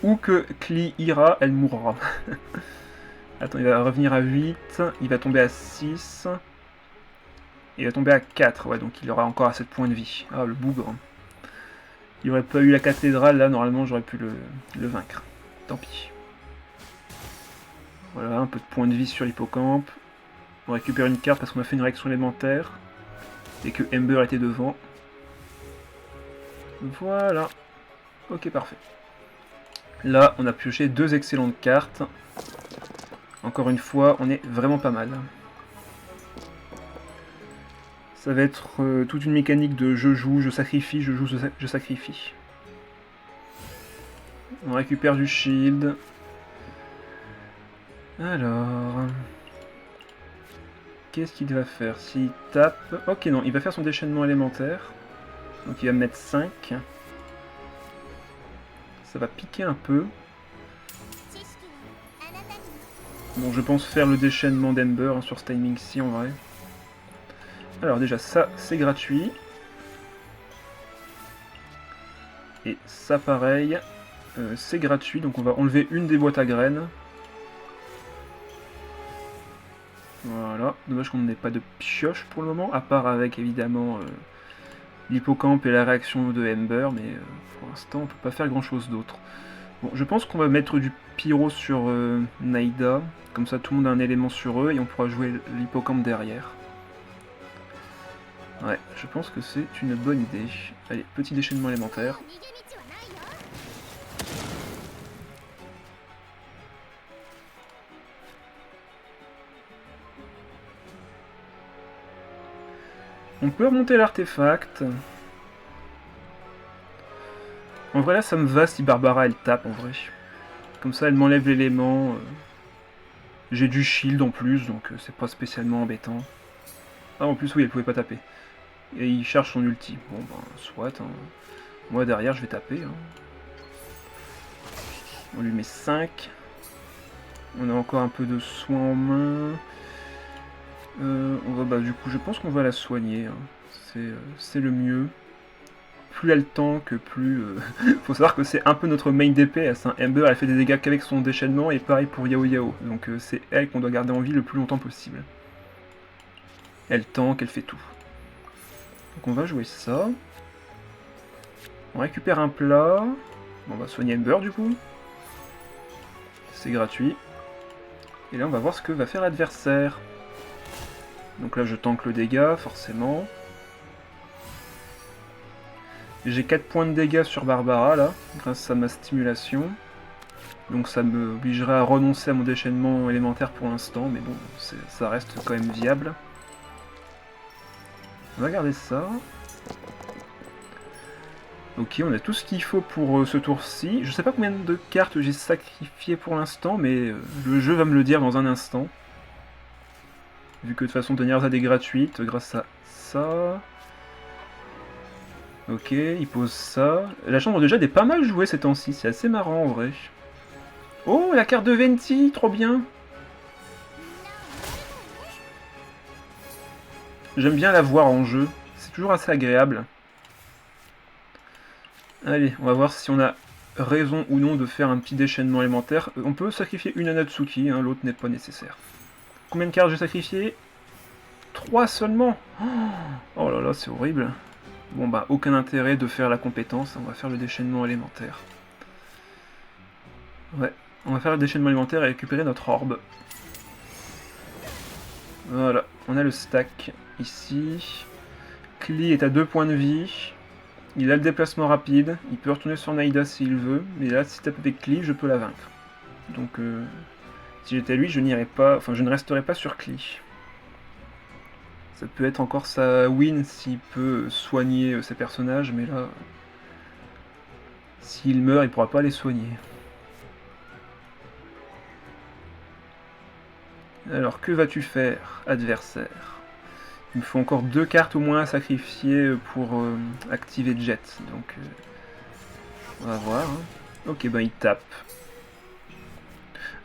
où que Klee ira, elle mourra. Attends, il va revenir à 8, il va tomber à 6, il va tomber à 4, ouais, donc il aura encore assez de points de vie. Ah, le bougre. Il aurait pas eu la cathédrale, là, normalement j'aurais pu le vaincre. Tant pis. Voilà, un peu de points de vie sur l'hippocampe. On récupère une carte parce qu'on a fait une réaction élémentaire. Et que Ember était devant. Voilà. Ok, parfait. Là, on a pioché 2 excellentes cartes. Encore une fois, on est vraiment pas mal. Ça va être toute une mécanique de je joue, je sacrifie, je joue, je sacrifie. On récupère du shield. Alors... Qu'est-ce qu'il va faire? S'il tape... Ok, non, il va faire son déchaînement élémentaire. Donc il va me mettre 5. Ça va piquer un peu. Bon, je pense faire le déchaînement d'Ember sur ce timing-ci, en vrai. Alors déjà, ça, c'est gratuit. Et ça, pareil, c'est gratuit. Donc on va enlever une des boîtes à graines. Voilà, dommage qu'on n'ait pas de pioche pour le moment, à part avec évidemment l'hippocampe et la réaction de Ember, mais pour l'instant on peut pas faire grand chose d'autre. Bon, je pense qu'on va mettre du pyro sur Naïda, comme ça tout le monde a un élément sur eux et on pourra jouer l'hippocampe derrière. Ouais, je pense que c'est une bonne idée. Allez, petit déchaînement élémentaire. On peut remonter l'artefact. En vrai là ça me va si Barbara elle tape en vrai. Comme ça elle m'enlève l'élément. J'ai du shield en plus donc c'est pas spécialement embêtant. Ah en plus oui elle pouvait pas taper. Et il cherche son ulti. Bon ben soit. Hein. Moi derrière je vais taper. Hein. On lui met 5. On a encore un peu de soin en main. On va, bah, du coup, je pense qu'on va la soigner. Hein. C'est le mieux. Plus elle tank, plus... faut savoir que c'est un peu notre main DPS. Hein. Ember, elle fait des dégâts qu'avec son déchaînement, et pareil pour Yao Yao. Donc c'est elle qu'on doit garder en vie le plus longtemps possible. Elle tank, elle fait tout. Donc on va jouer ça. On récupère un plat. On va soigner Ember, du coup. C'est gratuit. Et là, on va voir ce que va faire l'adversaire. Donc là, je tank le dégât, forcément. J'ai 4 points de dégâts sur Barbara, là, grâce à ma stimulation. Donc ça me obligerait à renoncer à mon déchaînement élémentaire pour l'instant, mais bon, ça reste quand même viable. On va garder ça. Ok, on a tout ce qu'il faut pour ce tour-ci. Je sais pas combien de cartes j'ai sacrifiées pour l'instant, mais le jeu va me le dire dans un instant. Vu que de toute façon, Deniers est gratuite grâce à ça. Ok, il pose ça. La chambre déjà est pas mal jouée ces temps-ci, c'est assez marrant en vrai. Oh, la carte de Venti, trop bien. J'aime bien la voir en jeu, c'est toujours assez agréable. Allez, on va voir si on a raison ou non de faire un petit déchaînement élémentaire. On peut sacrifier une Anatsuki, hein, l'autre n'est pas nécessaire. Combien de cartes j'ai sacrifié? 3 seulement. Oh là là, c'est horrible. Bon bah, aucun intérêt de faire la compétence, on va faire le déchaînement élémentaire. Ouais, on va faire le déchaînement élémentaire et récupérer notre orbe. Voilà, on a le stack ici. Klee est à 2 points de vie. Il a le déplacement rapide, il peut retourner sur Naïda s'il veut, mais là, si tape avec Klee, je peux la vaincre. Donc, si j'étais lui, je n'irais pas, enfin, je ne resterais pas sur Klee. Ça peut être encore sa win s'il peut soigner ses personnages, mais là, s'il meurt, il pourra pas les soigner. Alors, que vas-tu faire, adversaire? Il me faut encore 2 cartes au moins à sacrifier pour activer Jet, donc on va voir. Hein. Ok, ben il tape.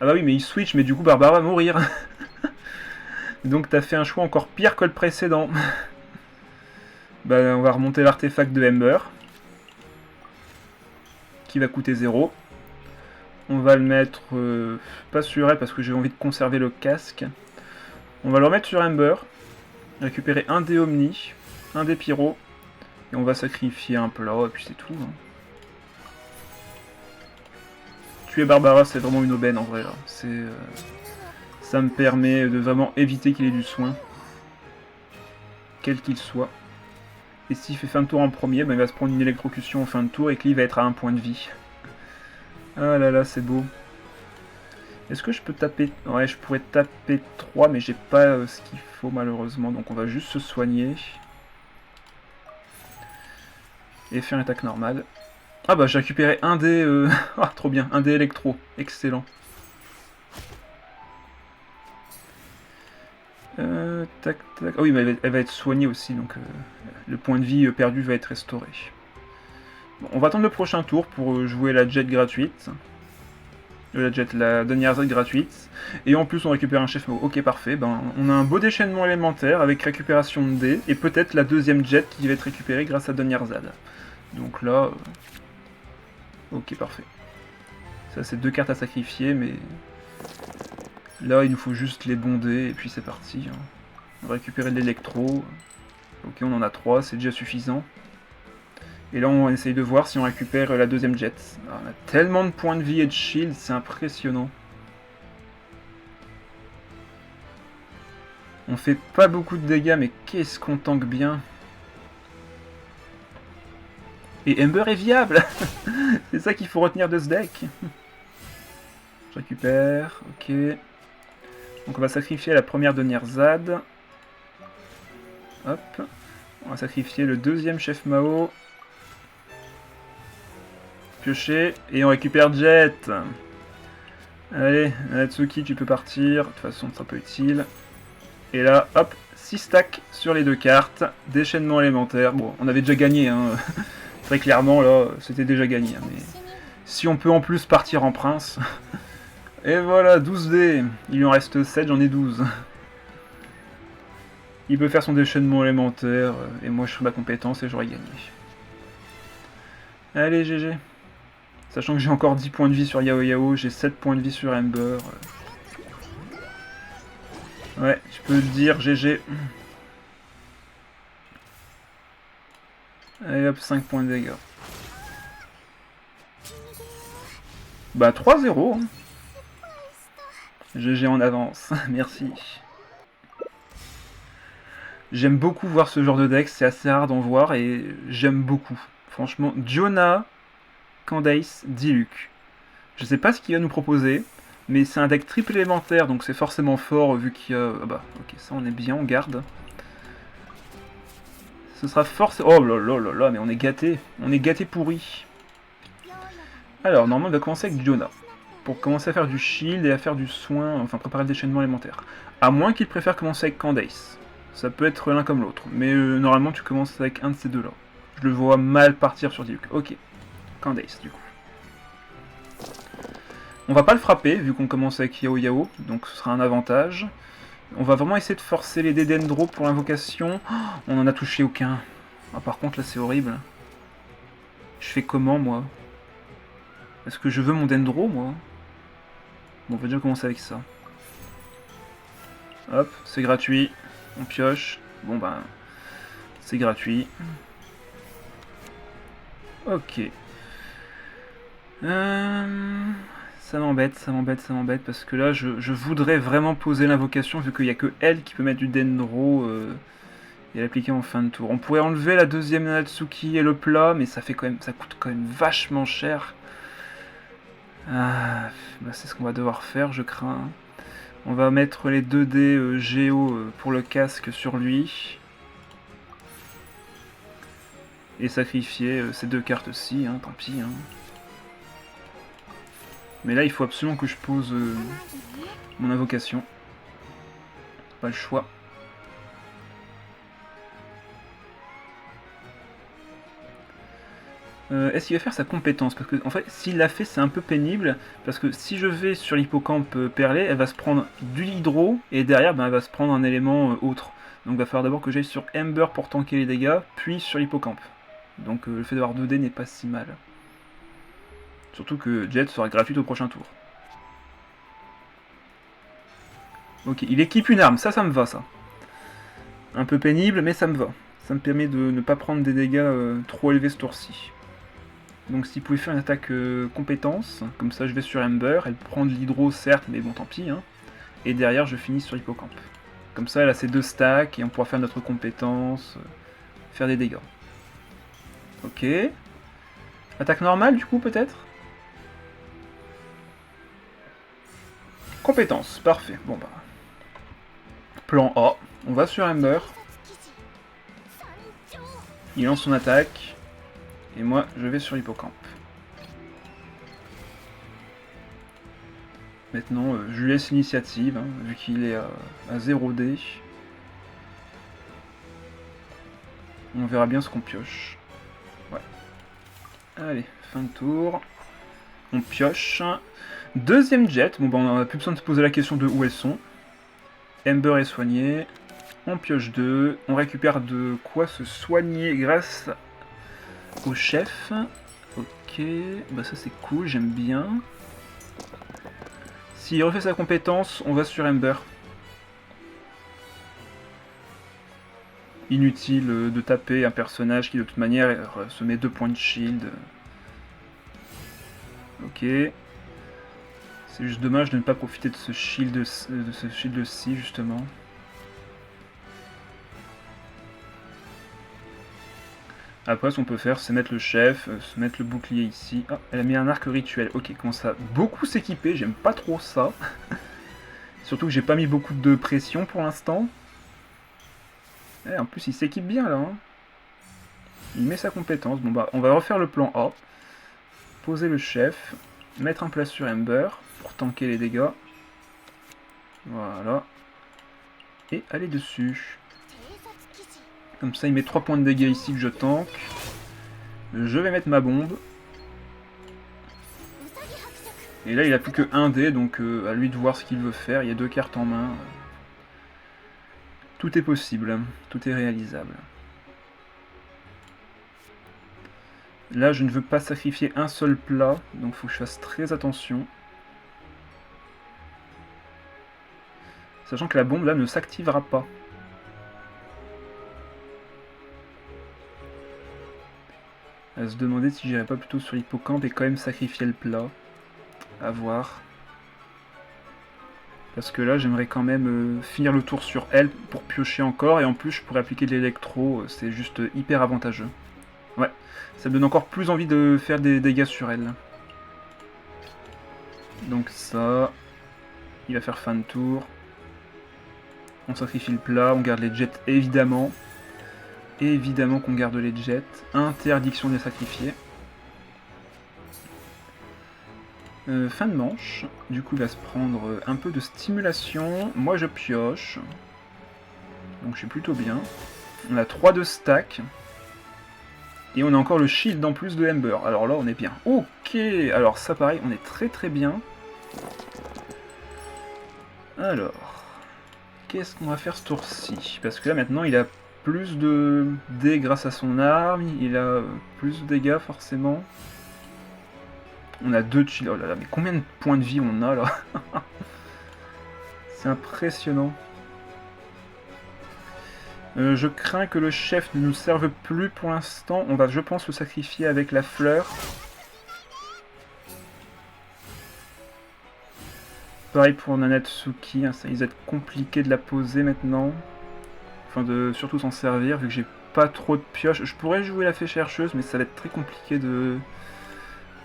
Ah bah oui, mais il switch, mais du coup Barbara va mourir. Donc t'as fait un choix encore pire que le précédent. Bah, on va remonter l'artefact de Ember. Qui va coûter 0. On va le mettre pas sur elle parce que j'ai envie de conserver le casque. On va le remettre sur Ember. Récupérer un dé Omni, un dé Pyro. Et on va sacrifier un plat et puis c'est tout. Hein. Tuer Barbara, c'est vraiment une aubaine en vrai là. Ça me permet de vraiment éviter qu'il ait du soin. Quel qu'il soit. Et s'il fait fin de tour en premier, ben il va se prendre une électrocution en fin de tour et qu'il va être à 1 point de vie. Ah là là, c'est beau. Est-ce que je peux taper... Ouais, je pourrais taper 3, mais j'ai pas ce qu'il faut malheureusement. Donc on va juste se soigner. Et faire une attaque normale. Ah bah j'ai récupéré un dé... Ah, trop bien, un dé électro. Excellent. Tac, tac. Ah oui, mais elle va être soignée aussi, donc le point de vie perdu va être restauré. Bon, on va attendre le prochain tour pour jouer la jet gratuite. La dernière Z gratuite. Et en plus on récupère un chef mot. Ok, parfait. Ben, on a un beau déchaînement élémentaire avec récupération de dés. Et peut-être la deuxième jet qui va être récupérée grâce à dernière Z. Donc là... Ok, parfait. Ça c'est 2 cartes à sacrifier, mais... Là il nous faut juste les bons dés et puis c'est parti. Hein. On va récupérer de l'électro. Ok, on en a 3, c'est déjà suffisant. Et là on essaye de voir si on récupère la deuxième jet. Alors, on a tellement de points de vie et de shield, c'est impressionnant. On fait pas beaucoup de dégâts, mais qu'est-ce qu'on tank bien. Et Ember est viable. C'est ça qu'il faut retenir de ce deck. Je récupère, ok. Donc on va sacrifier la première denière Zad. Hop. On va sacrifier le deuxième chef Mao. Piocher. Et on récupère Jet. Allez, Natsuki, tu peux partir. De toute façon, ça peut être utile. Et là, hop, 6 stacks sur les 2 cartes. Déchaînement élémentaire. Bon, on avait déjà gagné, hein. Très clairement, là, c'était déjà gagné. Hein, mais si on peut en plus partir en prince... Et voilà, 12 dés. Il lui en reste 7, j'en ai 12. Il peut faire son déchaînement élémentaire, et moi je ferai ma compétence et j'aurai gagné. Allez, GG. Sachant que j'ai encore 10 points de vie sur Yao Yao, j'ai 7 points de vie sur Ember. Ouais, je peux le dire, GG. Allez hop, 5 points de dégâts. Bah 3-0. GG en avance, merci. J'aime beaucoup voir ce genre de deck, c'est assez rare d'en voir et j'aime beaucoup. Franchement, Diona, Candace, Diluc. Je sais pas ce qu'il va nous proposer, mais c'est un deck triple élémentaire, donc c'est forcément fort vu qu'il y a... Ah bah, ok, ça on est bien, on garde. Ce sera forcément... Oh là là là là, mais on est gâté pourri. Alors, normalement, on va commencer avec Diona. Pour commencer à faire du shield et à faire du soin, enfin préparer le déchaînement élémentaire. À moins qu'il préfère commencer avec Candace. Ça peut être l'un comme l'autre, mais normalement tu commences avec un de ces deux-là. Je le vois mal partir sur Diluc. Ok, Candace du coup. On va pas le frapper, vu qu'on commence avec Yao Yao, donc ce sera un avantage. On va vraiment essayer de forcer les dés Dendro pour l'invocation. Oh, on en a touché aucun. Ah, par contre là c'est horrible. Je fais comment moi? Est-ce que je veux mon Dendro moi? Bon, on va déjà commencer avec ça. Hop, c'est gratuit. On pioche. Bon ben, c'est gratuit. Ok. Ça m'embête, parce que là, je voudrais vraiment poser l'invocation, vu qu'il n'y a que elle qui peut mettre du Dendro et l'appliquer en fin de tour. On pourrait enlever la deuxième Natsuki et le plat, mais ça coûte quand même vachement cher. Ah, bah c'est ce qu'on va devoir faire, je crains. On va mettre les 2 dés Géo pour le casque sur lui. Et sacrifier ces 2 cartes-ci, hein, tant pis. Hein. Mais là, il faut absolument que je pose mon invocation. Pas le choix. Est-ce qu'il va faire sa compétence? Parce que en fait, s'il l'a fait, c'est un peu pénible. Parce que si je vais sur l'hippocampe perlé, elle va se prendre du hydro. Et derrière, ben, elle va se prendre un élément autre. Donc il va falloir d'abord que j'aille sur Ember pour tanker les dégâts, puis sur l'hippocampe. Donc le fait d'avoir 2D n'est pas si mal. Surtout que Jet sera gratuite au prochain tour. Ok, il équipe une arme, ça me va ça. Un peu pénible, mais ça me va. Ça me permet de ne pas prendre des dégâts trop élevés ce tour-ci. Donc s'il pouvait faire une attaque compétence, comme ça je vais sur Ember, elle prend de l'hydro certes, mais bon tant pis. Hein. Et derrière je finis sur l'hippocampe. Comme ça elle a ses 2 stacks et on pourra faire notre compétence, faire des dégâts. Ok. Attaque normale du coup peut-être? Compétence, parfait. Bon bah. Plan A, on va sur Ember. Il lance son attaque. Et moi, je vais sur l'hippocampe. Maintenant, je lui laisse l'initiative, hein, vu qu'il est à 0D. On verra bien ce qu'on pioche. Ouais. Allez, fin de tour. On pioche. Deuxième jet. Bon, bah, on n'a plus besoin de se poser la question de où elles sont. Ember est soigné. On pioche 2. On récupère de quoi se soigner grâce au chef. Ok, bah ça c'est cool, j'aime bien. S'il refait sa compétence, on va sur Ember. Inutile de taper un personnage qui de toute manière se met 2 points de shield. Ok. C'est juste dommage de ne pas profiter de ce shield-ci justement. Après, ce qu'on peut faire, c'est mettre le chef, se mettre le bouclier ici. Ah, elle a mis un arc rituel. Ok, commence à beaucoup s'équiper, j'aime pas trop ça. Surtout que j'ai pas mis beaucoup de pression pour l'instant. En plus, il s'équipe bien là. Hein. Il met sa compétence. Bon bah, on va refaire le plan A. Poser le chef. Mettre un place sur Ember pour tanker les dégâts. Voilà. Et aller dessus. Comme ça, il met 3 points de dégâts ici que je tank. Je vais mettre ma bombe. Et là, il a plus que 1 dé, donc à lui de voir ce qu'il veut faire. Il y a 2 cartes en main. Tout est possible, tout est réalisable. Là, je ne veux pas sacrifier un seul plat, donc il faut que je fasse très attention. Sachant que la bombe, là, ne s'activera pas. À se demander si j'irais pas plutôt sur l'hippocampe et quand même sacrifier le plat. À voir. Parce que là, j'aimerais quand même finir le tour sur elle pour piocher encore. Et en plus, je pourrais appliquer de l'électro. C'est juste hyper avantageux. Ouais, ça me donne encore plus envie de faire des dégâts sur elle. Donc ça... Il va faire fin de tour. On sacrifie le plat, on garde les jets évidemment. Évidemment qu'on garde les jets. Interdiction de les sacrifier. Fin de manche. Du coup, il va se prendre un peu de stimulation. Moi, je pioche. Donc, je suis plutôt bien. On a 3 de stack. Et on a encore le shield en plus de Ember. Alors là, on est bien. Ok, alors ça, pareil, on est très très bien. Alors, qu'est-ce qu'on va faire ce tour-ci? Parce que là, maintenant, il a plus de dés grâce à son arme. Il a plus de dégâts, forcément. On a 2 chill. Oh là là, mais combien de points de vie on a là? C'est impressionnant. Je crains que le chef ne nous serve plus pour l'instant. On va, je pense, le sacrifier avec la fleur. Pareil pour Nanatsuki. Hein, ça risque d'être compliqué de la poser maintenant. Enfin, de surtout s'en servir, vu que j'ai pas trop de pioches. Je pourrais jouer la fée chercheuse, mais ça va être très compliqué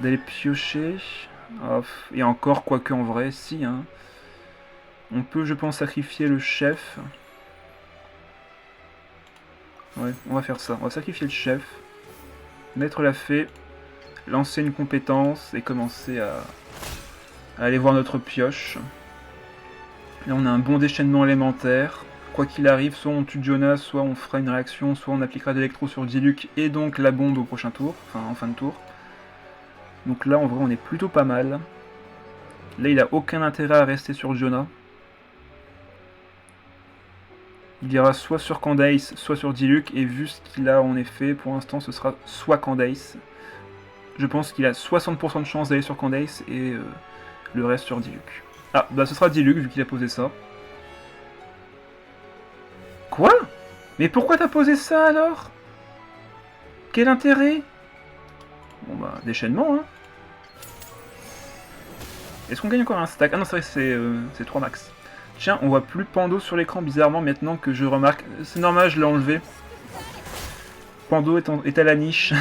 d'aller piocher. Oh, et encore, quoique en vrai, si. Hein. On peut, je pense, sacrifier le chef. Ouais, on va faire ça. On va sacrifier le chef. Mettre la fée. Lancer une compétence et commencer à aller voir notre pioche. Là, on a un bon déchaînement élémentaire. Quoi qu'il arrive, soit on tue Jonas, soit on fera une réaction, soit on appliquera d'électro sur Diluc et donc la bombe au prochain tour, enfin en fin de tour. Donc là, en vrai, on est plutôt pas mal. Là, il a aucun intérêt à rester sur Jonah. Il ira soit sur Candace, soit sur Diluc, et vu ce qu'il a en effet, pour l'instant ce sera soit Candace. Je pense qu'il a 60% de chance d'aller sur Candace, et le reste sur Diluc. Ah, bah ce sera Diluc, vu qu'il a posé ça. Quoi? Mais pourquoi t'as posé ça alors? Quel intérêt? Bon bah, déchaînement, hein. Est-ce qu'on gagne encore un stack? Ah non, c'est vrai, c'est 3 max. Tiens, on voit plus Pando sur l'écran, bizarrement, maintenant que je remarque. C'est normal, je l'ai enlevé. Pando est à la niche.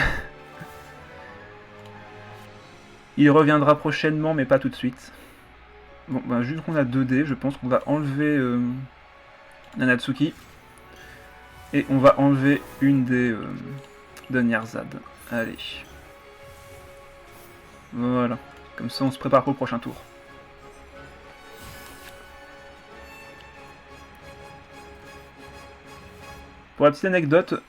Il reviendra prochainement, mais pas tout de suite. Bon, bah, juste qu'on a 2D, je pense qu'on va enlever Nanatsuki. Et on va enlever une des de Nyerzad. Allez. Voilà. Comme ça, on se prépare pour le prochain tour. Pour la petite anecdote,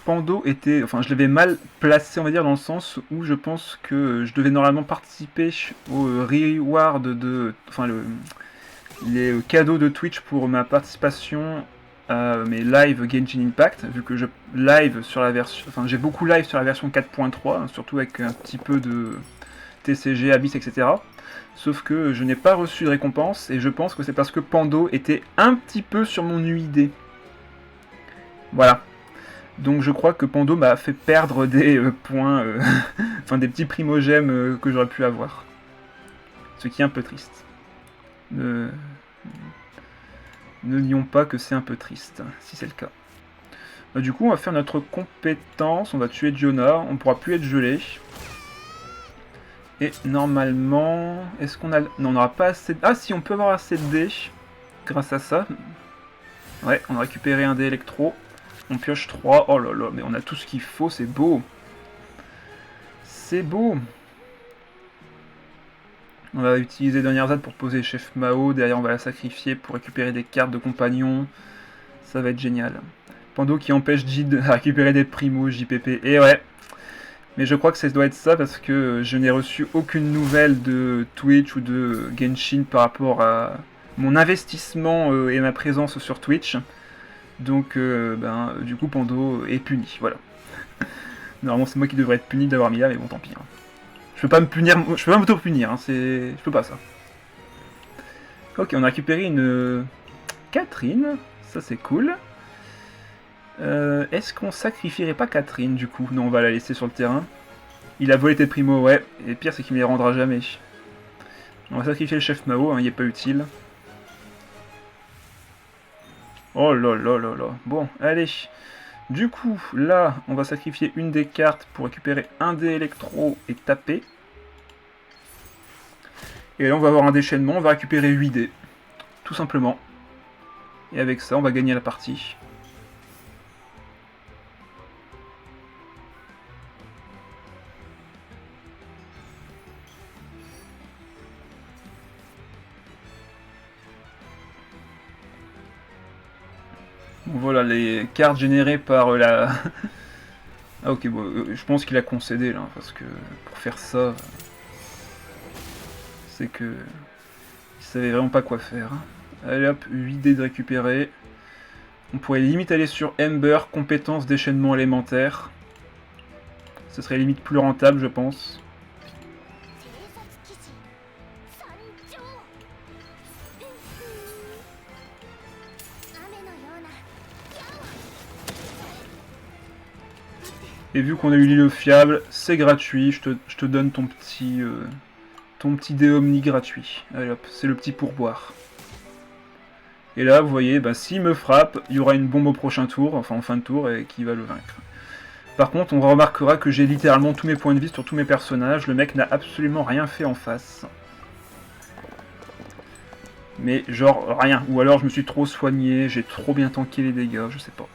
Pando était... Enfin, je l'avais mal placé, on va dire, dans le sens où je pense que je devais normalement participer au reward de... Enfin, les cadeaux de Twitch pour ma participation à mes live Genshin Impact, vu que je live sur la version... Enfin, j'ai beaucoup live sur la version 4.3, surtout avec un petit peu de TCG, Abyss, etc. Sauf que je n'ai pas reçu de récompense, et je pense que c'est parce que Pando était un petit peu sur mon UID. Voilà. Donc je crois que Pando m'a fait perdre des points, enfin des petits primogèmes que j'aurais pu avoir. Ce qui est un peu triste. Ne nions pas que c'est un peu triste, si c'est le cas. Du coup, on va faire notre compétence, on va tuer Giona, on ne pourra plus être gelé. Et normalement, est-ce qu'on a... Non, on n'aura pas assez de... Ah si, on peut avoir assez de dés, grâce à ça. Ouais, on a récupéré un dé électro. On pioche 3, oh là là, mais on a tout ce qu'il faut, c'est beau. C'est beau. On va utiliser Nyerzad pour poser Chef Mao, derrière on va la sacrifier pour récupérer des cartes de compagnons. Ça va être génial. Pando qui empêche Jid à récupérer des primos, JPP, et ouais. Mais je crois que ça doit être ça parce que je n'ai reçu aucune nouvelle de Twitch ou de Genshin par rapport à mon investissement et ma présence sur Twitch. Donc, du coup, Pando est puni, voilà. Normalement, c'est moi qui devrais être puni d'avoir mis là, mais bon, tant pis. Hein. Je peux pas me punir, je peux pas m'auto-punir, hein, je peux pas ça. Ok, on a récupéré une Catherine, ça c'est cool. Est-ce qu'on sacrifierait pas Catherine, du coup? Non, on va la laisser sur le terrain. Il a volé tes primos, ouais, et pire, c'est qu'il me les rendra jamais. On va sacrifier le chef Mao, hein, il est pas utile. Oh là là là là. Bon, allez. Du coup, là, on va sacrifier une des cartes pour récupérer un dé électro et taper. Et là, on va avoir un déchaînement, on va récupérer 8 dés. Tout simplement. Et avec ça, on va gagner la partie. Voilà les cartes générées par la... Ah ok, bon, je pense qu'il a concédé là, parce que pour faire ça, c'est que... il savait vraiment pas quoi faire. Allez hop, 8 dés de récupérer. On pourrait limite aller sur Ember, compétence déchaînement élémentaire. Ce serait limite plus rentable, je pense. Et vu qu'on a eu l'île fiable, c'est gratuit, je te donne ton petit dé omni gratuit. Allez hop, c'est le petit pourboire. Et là, vous voyez, bah, s'il me frappe, il y aura une bombe au prochain tour, enfin en fin de tour, et qui va le vaincre. Par contre, on remarquera que j'ai littéralement tous mes points de vie sur tous mes personnages, le mec n'a absolument rien fait en face. Mais genre rien, ou alors je me suis trop soigné, j'ai trop bien tanké les dégâts, je sais pas.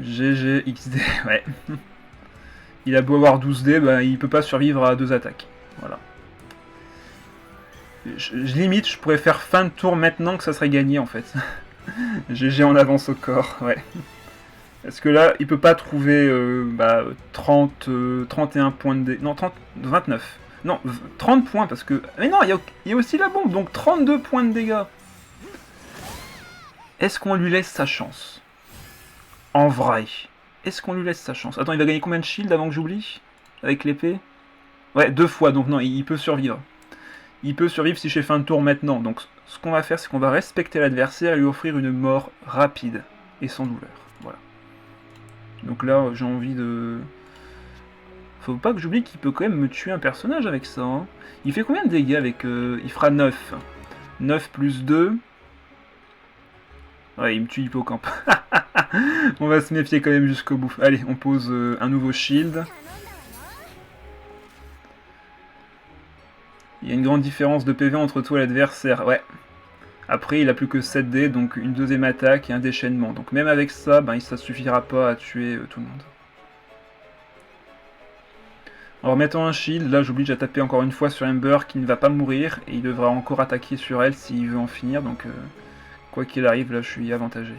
GG XD, ouais. Il a beau avoir 12D, bah, il peut pas survivre à 2 attaques. Voilà. Limite, je pourrais faire fin de tour maintenant que ça serait gagné en fait. GG en avance au corps, ouais. Est-ce que là, il peut pas trouver 31 points de dé... Non, 29. Non, 30 points parce que... Mais non, il y a aussi la bombe, donc 32 points de dégâts. Est-ce qu'on lui laisse sa chance? En vrai. Est-ce qu'on lui laisse sa chance? Attends, il va gagner combien de shield avant que j'oublie? Avec l'épée? Ouais, 2 fois, donc non, il peut survivre. Il peut survivre si je fais fin de tour maintenant. Donc ce qu'on va faire, c'est qu'on va respecter l'adversaire et lui offrir une mort rapide et sans douleur. Voilà. Donc là, j'ai envie de... Faut pas que j'oublie qu'il peut quand même me tuer un personnage avec ça. Hein. Il fait combien de dégâts avec... Il fera 9. 9 plus 2. Ouais, il me tue Hippocampe. On va se méfier quand même jusqu'au bout. Allez, on pose un nouveau shield. Il y a une grande différence de PV entre toi et l'adversaire. Ouais. Après, il a plus que 7 dés, donc une deuxième attaque et un déchaînement. Donc même avec ça, ben, ça suffira pas à tuer tout le monde. En remettant un shield, là j'oblige à taper encore une fois sur Ember qui ne va pas mourir. Et il devra encore attaquer sur elle s'il veut en finir. Donc quoi qu'il arrive, là je suis avantagé.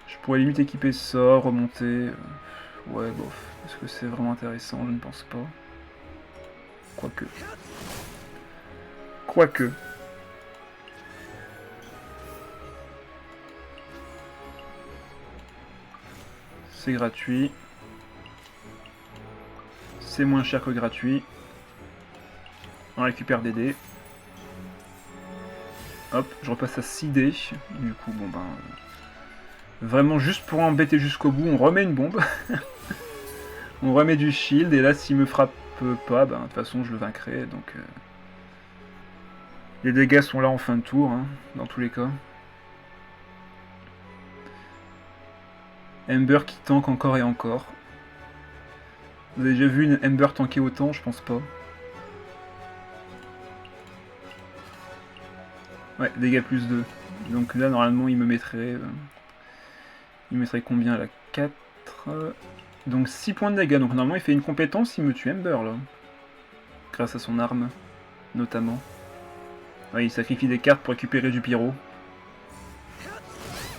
Je pourrais limite équiper ça, remonter... Ouais, bof. Est-ce que c'est vraiment intéressant? Je ne pense pas. Quoique. Quoique. C'est gratuit. C'est moins cher que gratuit. On récupère des dés. Hop, je repasse à 6 dés. Du coup, bon ben... Vraiment juste pour embêter jusqu'au bout, on remet une bombe. On remet du shield, et là s'il me frappe pas, ben de toute façon je le vaincrai, donc... Les dégâts sont là en fin de tour, hein, dans tous les cas. Ember qui tank encore et encore. Vous avez déjà vu une Ember tanker autant? Je pense pas. Ouais, dégâts plus 2. Donc là, normalement, il me mettrait... il mettrait combien, là? 4... Donc 6 points de dégâts. Donc normalement, il fait une compétence, il me tue Ember, là. Grâce à son arme, notamment. Ouais, il sacrifie des cartes pour récupérer du pyro.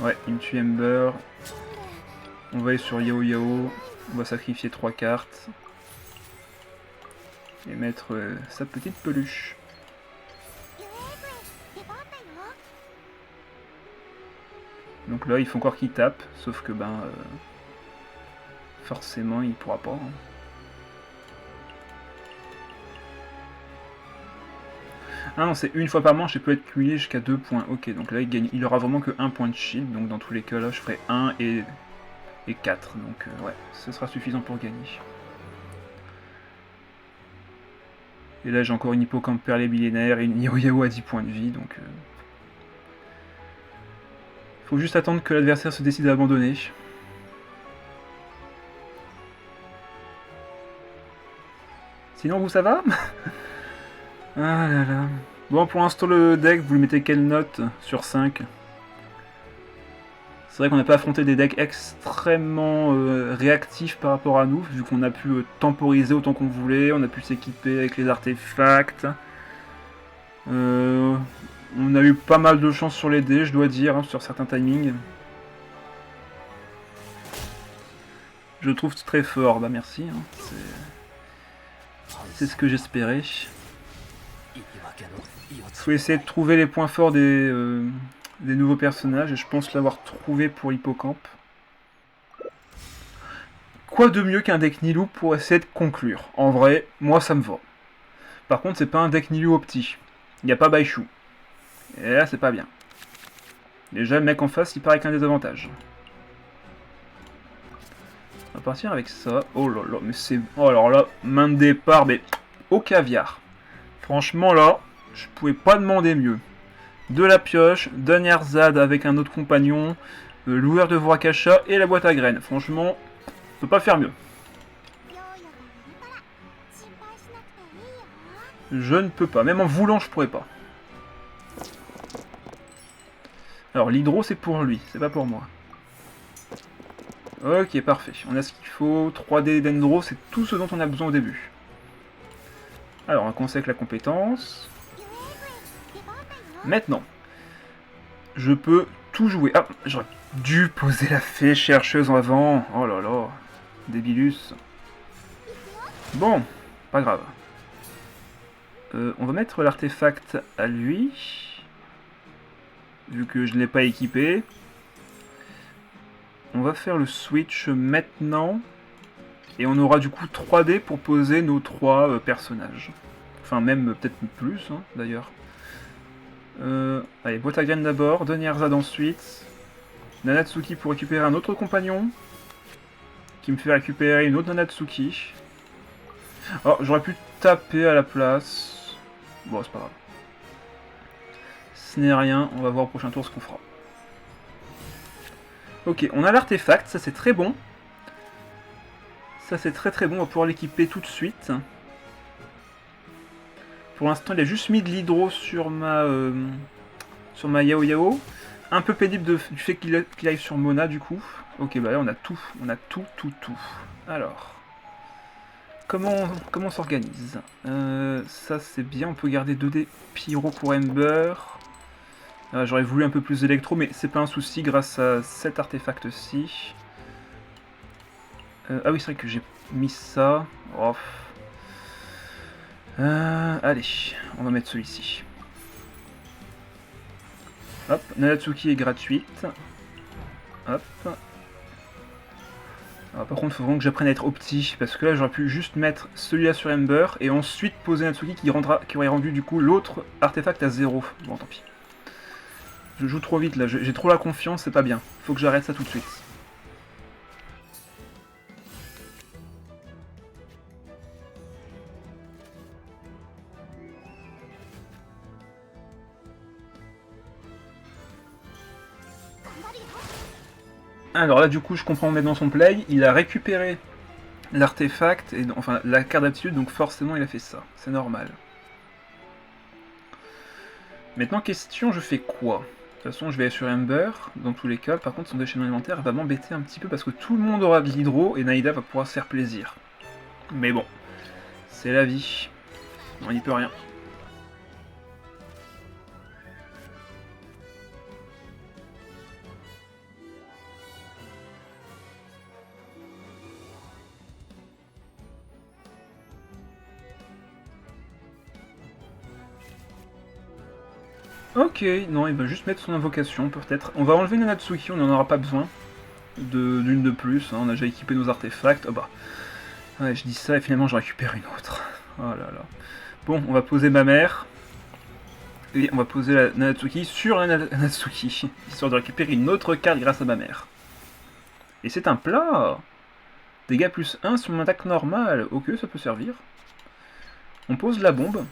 Ouais, il me tue Ember. On va aller sur Yao Yao. On va sacrifier 3 cartes. Et mettre sa petite peluche. Donc là, il faut encore qu'il tape. Sauf que, ben... forcément, il pourra pas. Hein. Ah non, c'est une fois par manche et peut être cumulé jusqu'à 2 points. Ok, donc là, il aura vraiment que 1 point de shield. Donc dans tous les cas, là, je ferai 1 et 4. Donc ouais, ce sera suffisant pour gagner. Et là, j'ai encore une Hippocampe perlée millénaire et une Yao Yao à 10 points de vie. Donc faut juste attendre que l'adversaire se décide à abandonner. Sinon, vous, ça va? Ah là là. Bon, pour l'instant, le deck, vous le mettez quelle note sur 5? C'est vrai qu'on n'a pas affronté des decks extrêmement réactifs par rapport à nous, vu qu'on a pu temporiser autant qu'on voulait, on a pu s'équiper avec les artefacts. On a eu pas mal de chance sur les dés, je dois dire, hein, sur certains timings. Je le trouve très fort, bah merci. Hein, c'est ce que j'espérais. Il faut essayer de trouver les points forts des nouveaux personnages, et je pense l'avoir trouvé pour Hippocampe. Quoi de mieux qu'un deck Nilou pour essayer de conclure? En vrai, moi ça me va. Par contre, c'est pas un deck Nilou opti. Il n'y a pas Baishu. Et là, c'est pas bien. Déjà, le mec en face, il paraît qu'un désavantage. On va partir avec ça. Oh là là, mais c'est... Oh alors là, main de départ, mais au caviar. Franchement, là, je pouvais pas demander mieux. De la pioche, d'un Erzad avec un autre compagnon, loueur de Vorakasha et la boîte à graines. Franchement, on peut pas faire mieux. Je ne peux pas. Même en voulant, je pourrais pas. Alors, l'hydro, c'est pour lui. C'est pas pour moi. Ok, parfait. On a ce qu'il faut. 3D d'Endro, c'est tout ce dont on a besoin au début. Alors, on conseille la compétence. Maintenant, je peux tout jouer. Ah, j'aurais dû poser la fée chercheuse en avant. Oh là là, débilus. Bon, pas grave. On va mettre l'artefact à lui. vu que je ne l'ai pas équipé. On va faire le switch maintenant. Et on aura du coup 3 dés pour poser nos 3 personnages. Enfin même peut-être plus hein, d'ailleurs. Allez, boîte à graines d'abord, Donnierzad ensuite. Nanatsuki pour récupérer un autre compagnon. Qui me fait récupérer une autre Nanatsuki. Oh, j'aurais pu taper à la place. Bon, c'est pas grave. Ce n'est rien, on va voir au prochain tour ce qu'on fera. Ok, on a l'artefact, ça c'est très bon. Ça c'est très bon, on va pouvoir l'équiper tout de suite. Pour l'instant il a juste mis de l'hydro sur ma Yao Yao. Un peu pénible du fait qu'il arrive sur Mona du coup. Ok, bah là on a tout, tout. Alors, comment on s'organise ça c'est bien, on peut garder 2D Pyro pour Ember. J'aurais voulu un peu plus d'électro, mais c'est pas un souci grâce à cet artefact-ci. Ah oui, c'est vrai que j'ai mis ça. Oh. Allez, on va mettre celui-ci. Hop, Nanatsuki est gratuite. Hop. Alors, par contre, il faut vraiment que j'apprenne à être opti, parce que là, j'aurais pu juste mettre celui-là sur Ember, et ensuite poser Nanatsuki qui aurait rendu du coup l'autre artefact à 0. Bon, tant pis. Je joue trop vite là, j'ai trop la confiance, c'est pas bien. Faut que j'arrête ça tout de suite. Alors là du coup je comprends maintenant son play, il a récupéré l'artefact, enfin la carte d'aptitude, donc forcément il a fait ça, c'est normal. Maintenant question, je fais quoi? De toute façon je vais aller sur Ember, dans tous les cas, par contre son déchaînement alimentaire va m'embêter un petit peu parce que tout le monde aura de l'hydro et Naïda va pouvoir se faire plaisir. Mais bon, c'est la vie, on n'y peut rien. Ok, non, il va juste mettre son invocation, peut-être. On va enlever Nanatsuki, on n'en aura pas besoin d'une de plus, hein, on a déjà équipé nos artefacts. Oh bah, ouais, je dis ça et finalement je récupère une autre. Oh là là. Bon, on va poser ma mère. Et on va poser la Nanatsuki sur la Nanatsuki, histoire de récupérer une autre carte grâce à ma mère. Et c'est un plat. Dégâts plus 1 sur mon attaque normale. Ok, ça peut servir. On pose la bombe.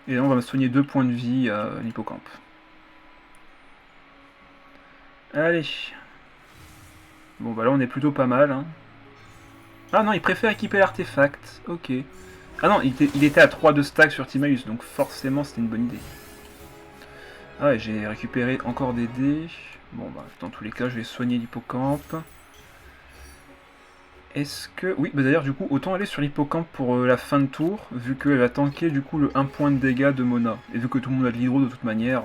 Et là, on va me soigner 2 points de vie à l'hippocampe. Allez. Bon, bah là, on est plutôt pas mal. Hein. Ah non, il préfère équiper l'artefact. Ok. Ah non, il était à 3 de stack sur Timaeus, donc forcément, c'était une bonne idée. Ah ouais, j'ai récupéré encore des dés. Bon, bah, dans tous les cas, je vais soigner l'hippocampe. Est-ce que... Oui, bah d'ailleurs, du coup, autant aller sur l'hippocampe pour la fin de tour, vu qu'elle va tanker, du coup, le 1 point de dégâts de Mona. Et vu que tout le monde a de l'hydro de toute manière,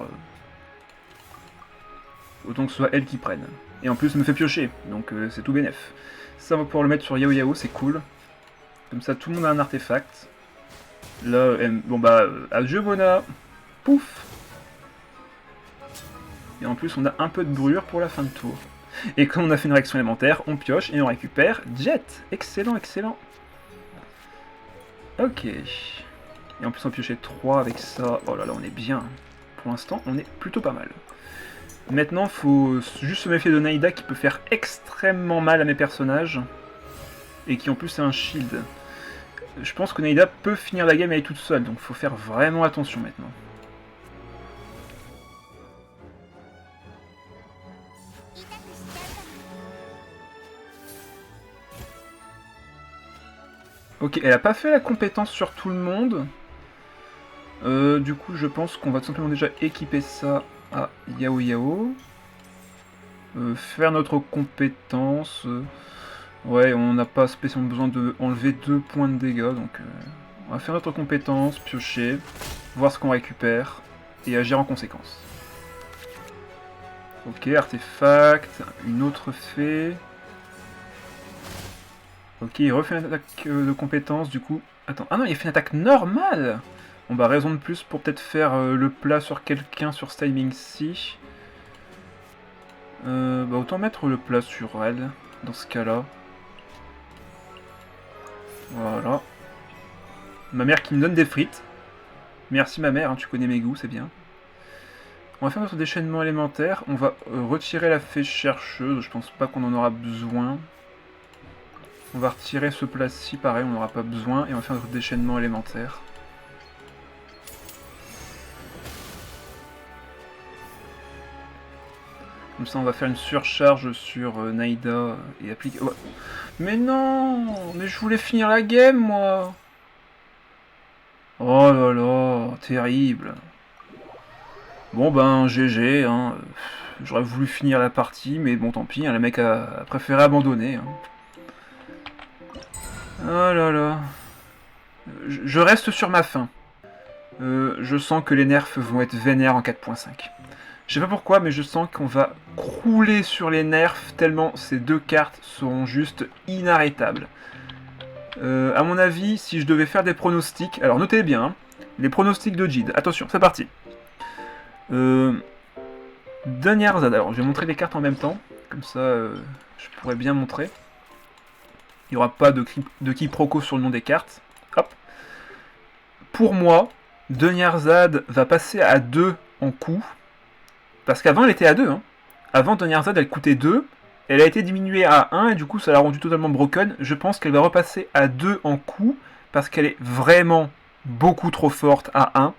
autant que ce soit elle qui prenne. Et en plus, elle me fait piocher, donc c'est tout bénef. Ça, on va pouvoir le mettre sur Yao Yao, c'est cool. Comme ça, tout le monde a un artefact. Là, bon bah, adieu Mona. Pouf. Et en plus, on a un peu de brûlure pour la fin de tour. Et quand on a fait une réaction élémentaire, on pioche et on récupère Jet. Excellent, excellent. Ok. Et en plus, on piochait 3 avec ça. Oh là là, on est bien. Pour l'instant, on est plutôt pas mal. Maintenant, faut juste se méfier de Naïda qui peut faire extrêmement mal à mes personnages. Et qui en plus a un shield. Je pense que Naïda peut finir la game elle est toute seule, donc faut faire vraiment attention maintenant. Ok, elle a pas fait la compétence sur tout le monde. Du coup, je pense qu'on va tout simplement déjà équiper ça à Yao Yao. Faire notre compétence. Ouais, on n'a pas spécialement besoin de enlever 2 points de dégâts, donc on va faire notre compétence, piocher, voir ce qu'on récupère, et agir en conséquence. Ok, artefact, une autre fée. Ok, il refait une attaque de compétence, du coup... Attends, ah non, il fait une attaque normale. On va raison de plus pour peut-être faire le plat sur quelqu'un sur ce timing-ci. Bah autant mettre le plat sur elle, dans ce cas-là. Voilà. Ma mère qui me donne des frites. Merci ma mère, hein, tu connais mes goûts, c'est bien. On va faire notre déchaînement élémentaire. On va retirer la fée chercheuse, je pense pas qu'on en aura besoin. On va retirer ce plat-ci, pareil, on n'aura pas besoin. Et on va faire notre déchaînement élémentaire. Comme ça, on va faire une surcharge sur Naïda et appliquer... Oh. Mais non! Mais je voulais finir la game, moi! Oh là là, terrible! Bon ben, GG, hein. J'aurais voulu finir la partie, mais bon, tant pis, hein, le mec a préféré abandonner. Hein. Oh là là. Je reste sur ma faim. Je sens que les nerfs vont être vénères en 4.5. Je sais pas pourquoi, mais je sens qu'on va crouler sur les nerfs tellement ces deux cartes seront juste inarrêtables. À mon avis, si je devais faire des pronostics... Alors notez bien, hein, les pronostics de Jid. Attention, c'est parti. Dunyarzad. Alors, je vais montrer les cartes en même temps. Comme ça, je pourrais bien montrer. Il n'y aura pas de quiproquo sur le nom des cartes. Hop. Pour moi, Dunyarzad va passer à 2 en coût. Parce qu'avant, elle était à 2. Hein. Avant, Dunyarzad, elle coûtait 2. Elle a été diminuée à 1 et du coup, ça l'a rendue totalement broken. Je pense qu'elle va repasser à 2 en coût. Parce qu'elle est vraiment beaucoup trop forte à 1.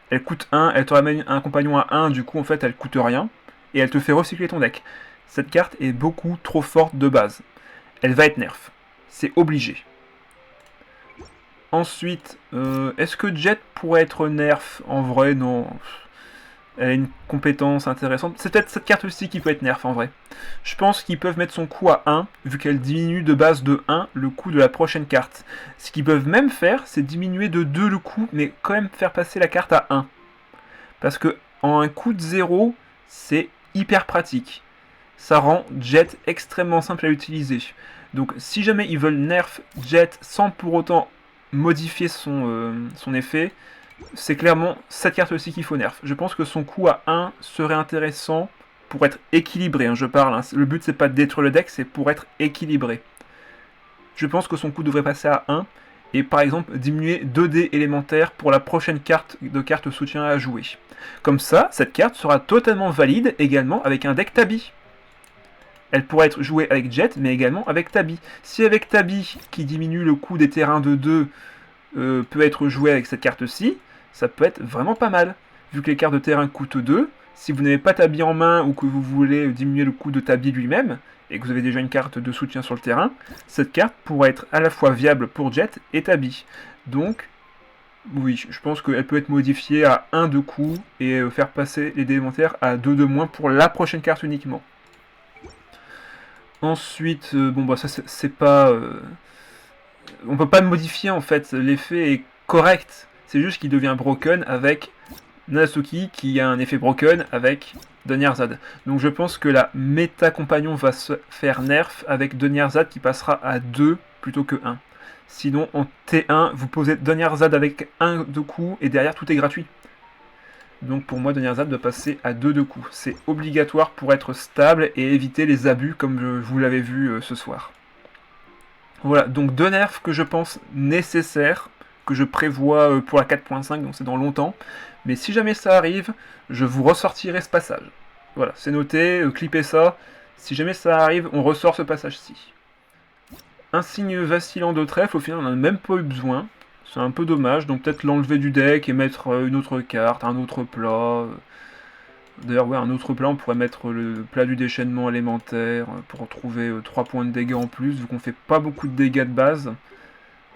Elle coûte 1, elle te ramène un compagnon à 1, du coup, en fait, elle coûte rien. Et elle te fait recycler ton deck. Cette carte est beaucoup trop forte de base. Elle va être nerf. C'est obligé. Ensuite, est-ce que Jet pourrait être nerf? En vrai, non. Elle a une compétence intéressante. C'est peut-être cette carte aussi qui peut être nerf, en vrai. Je pense qu'ils peuvent mettre son coût à 1, vu qu'elle diminue de base de 1 le coût de la prochaine carte. Ce qu'ils peuvent même faire, c'est diminuer de 2 le coût, mais quand même faire passer la carte à 1. Parce que en un coût de 0, c'est hyper pratique. Ça rend Jet extrêmement simple à utiliser. Donc si jamais ils veulent nerf Jet sans pour autant modifier son effet, c'est clairement cette carte aussi qu'il faut nerf. Je pense que son coût à 1 serait intéressant pour être équilibré, hein, je parle. Hein. Le but c'est pas de détruire le deck, c'est pour être équilibré. Je pense que son coût devrait passer à 1 et par exemple diminuer 2 dés élémentaires pour la prochaine carte soutien à jouer. Comme ça, cette carte sera totalement valide également avec un deck Tabi. Elle pourrait être jouée avec Jet, mais également avec Tabi. Si avec Tabi, qui diminue le coût des terrains de 2, peut être joué avec cette carte-ci, ça peut être vraiment pas mal. Vu que les cartes de terrain coûtent 2, si vous n'avez pas Tabi en main ou que vous voulez diminuer le coût de Tabi lui-même, et que vous avez déjà une carte de soutien sur le terrain, cette carte pourrait être à la fois viable pour Jet et Tabi. Donc, oui, je pense qu'elle peut être modifiée à 1 de coût et faire passer les dés élémentaires à 2 de moins pour la prochaine carte uniquement. Ensuite, bon bah ça c'est pas... on peut pas le modifier en fait, l'effet est correct. C'est juste qu'il devient broken avec Nanasuki qui a un effet broken avec Dunyarzad. Donc je pense que la méta compagnon va se faire nerf avec Dunyarzad qui passera à 2 plutôt que 1. Sinon en T1 vous posez Dunyarzad avec 1 de coup et derrière tout est gratuit. Donc pour moi Dunyarzad doit passer à 2 de coup. C'est obligatoire pour être stable et éviter les abus comme vous l'avez vu ce soir. Voilà, donc 2 nerfs que je pense nécessaires, que je prévois pour la 4.5, donc c'est dans longtemps. Mais si jamais ça arrive, je vous ressortirai ce passage. Voilà, c'est noté, clippez ça. Si jamais ça arrive, on ressort ce passage-ci. Un signe vacillant de trèfle, au final on n'en a même pas eu besoin. C'est un peu dommage, donc peut-être l'enlever du deck et mettre une autre carte, un autre plat. D'ailleurs, ouais, un autre plat, on pourrait mettre le plat du déchaînement élémentaire pour trouver 3 points de dégâts en plus, vu qu'on fait pas beaucoup de dégâts de base.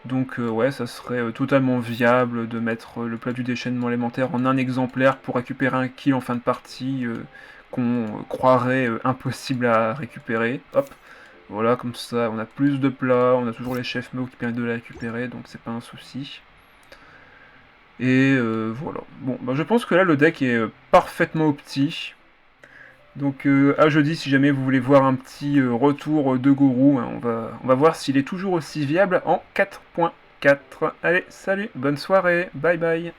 Donc ouais, ça serait totalement viable de mettre le plat du déchaînement élémentaire en un exemplaire pour récupérer un kill en fin de partie qu'on croirait impossible à récupérer. Hop, voilà, comme ça on a plus de plats, on a toujours les chefs mots qui permettent de les récupérer, donc c'est pas un souci. Et voilà. Bon, bah, je pense que là le deck est parfaitement opti. Donc à jeudi, si jamais vous voulez voir un petit retour de Gourou, hein, on va voir s'il est toujours aussi viable en 4.4. Allez, salut, bonne soirée, bye bye.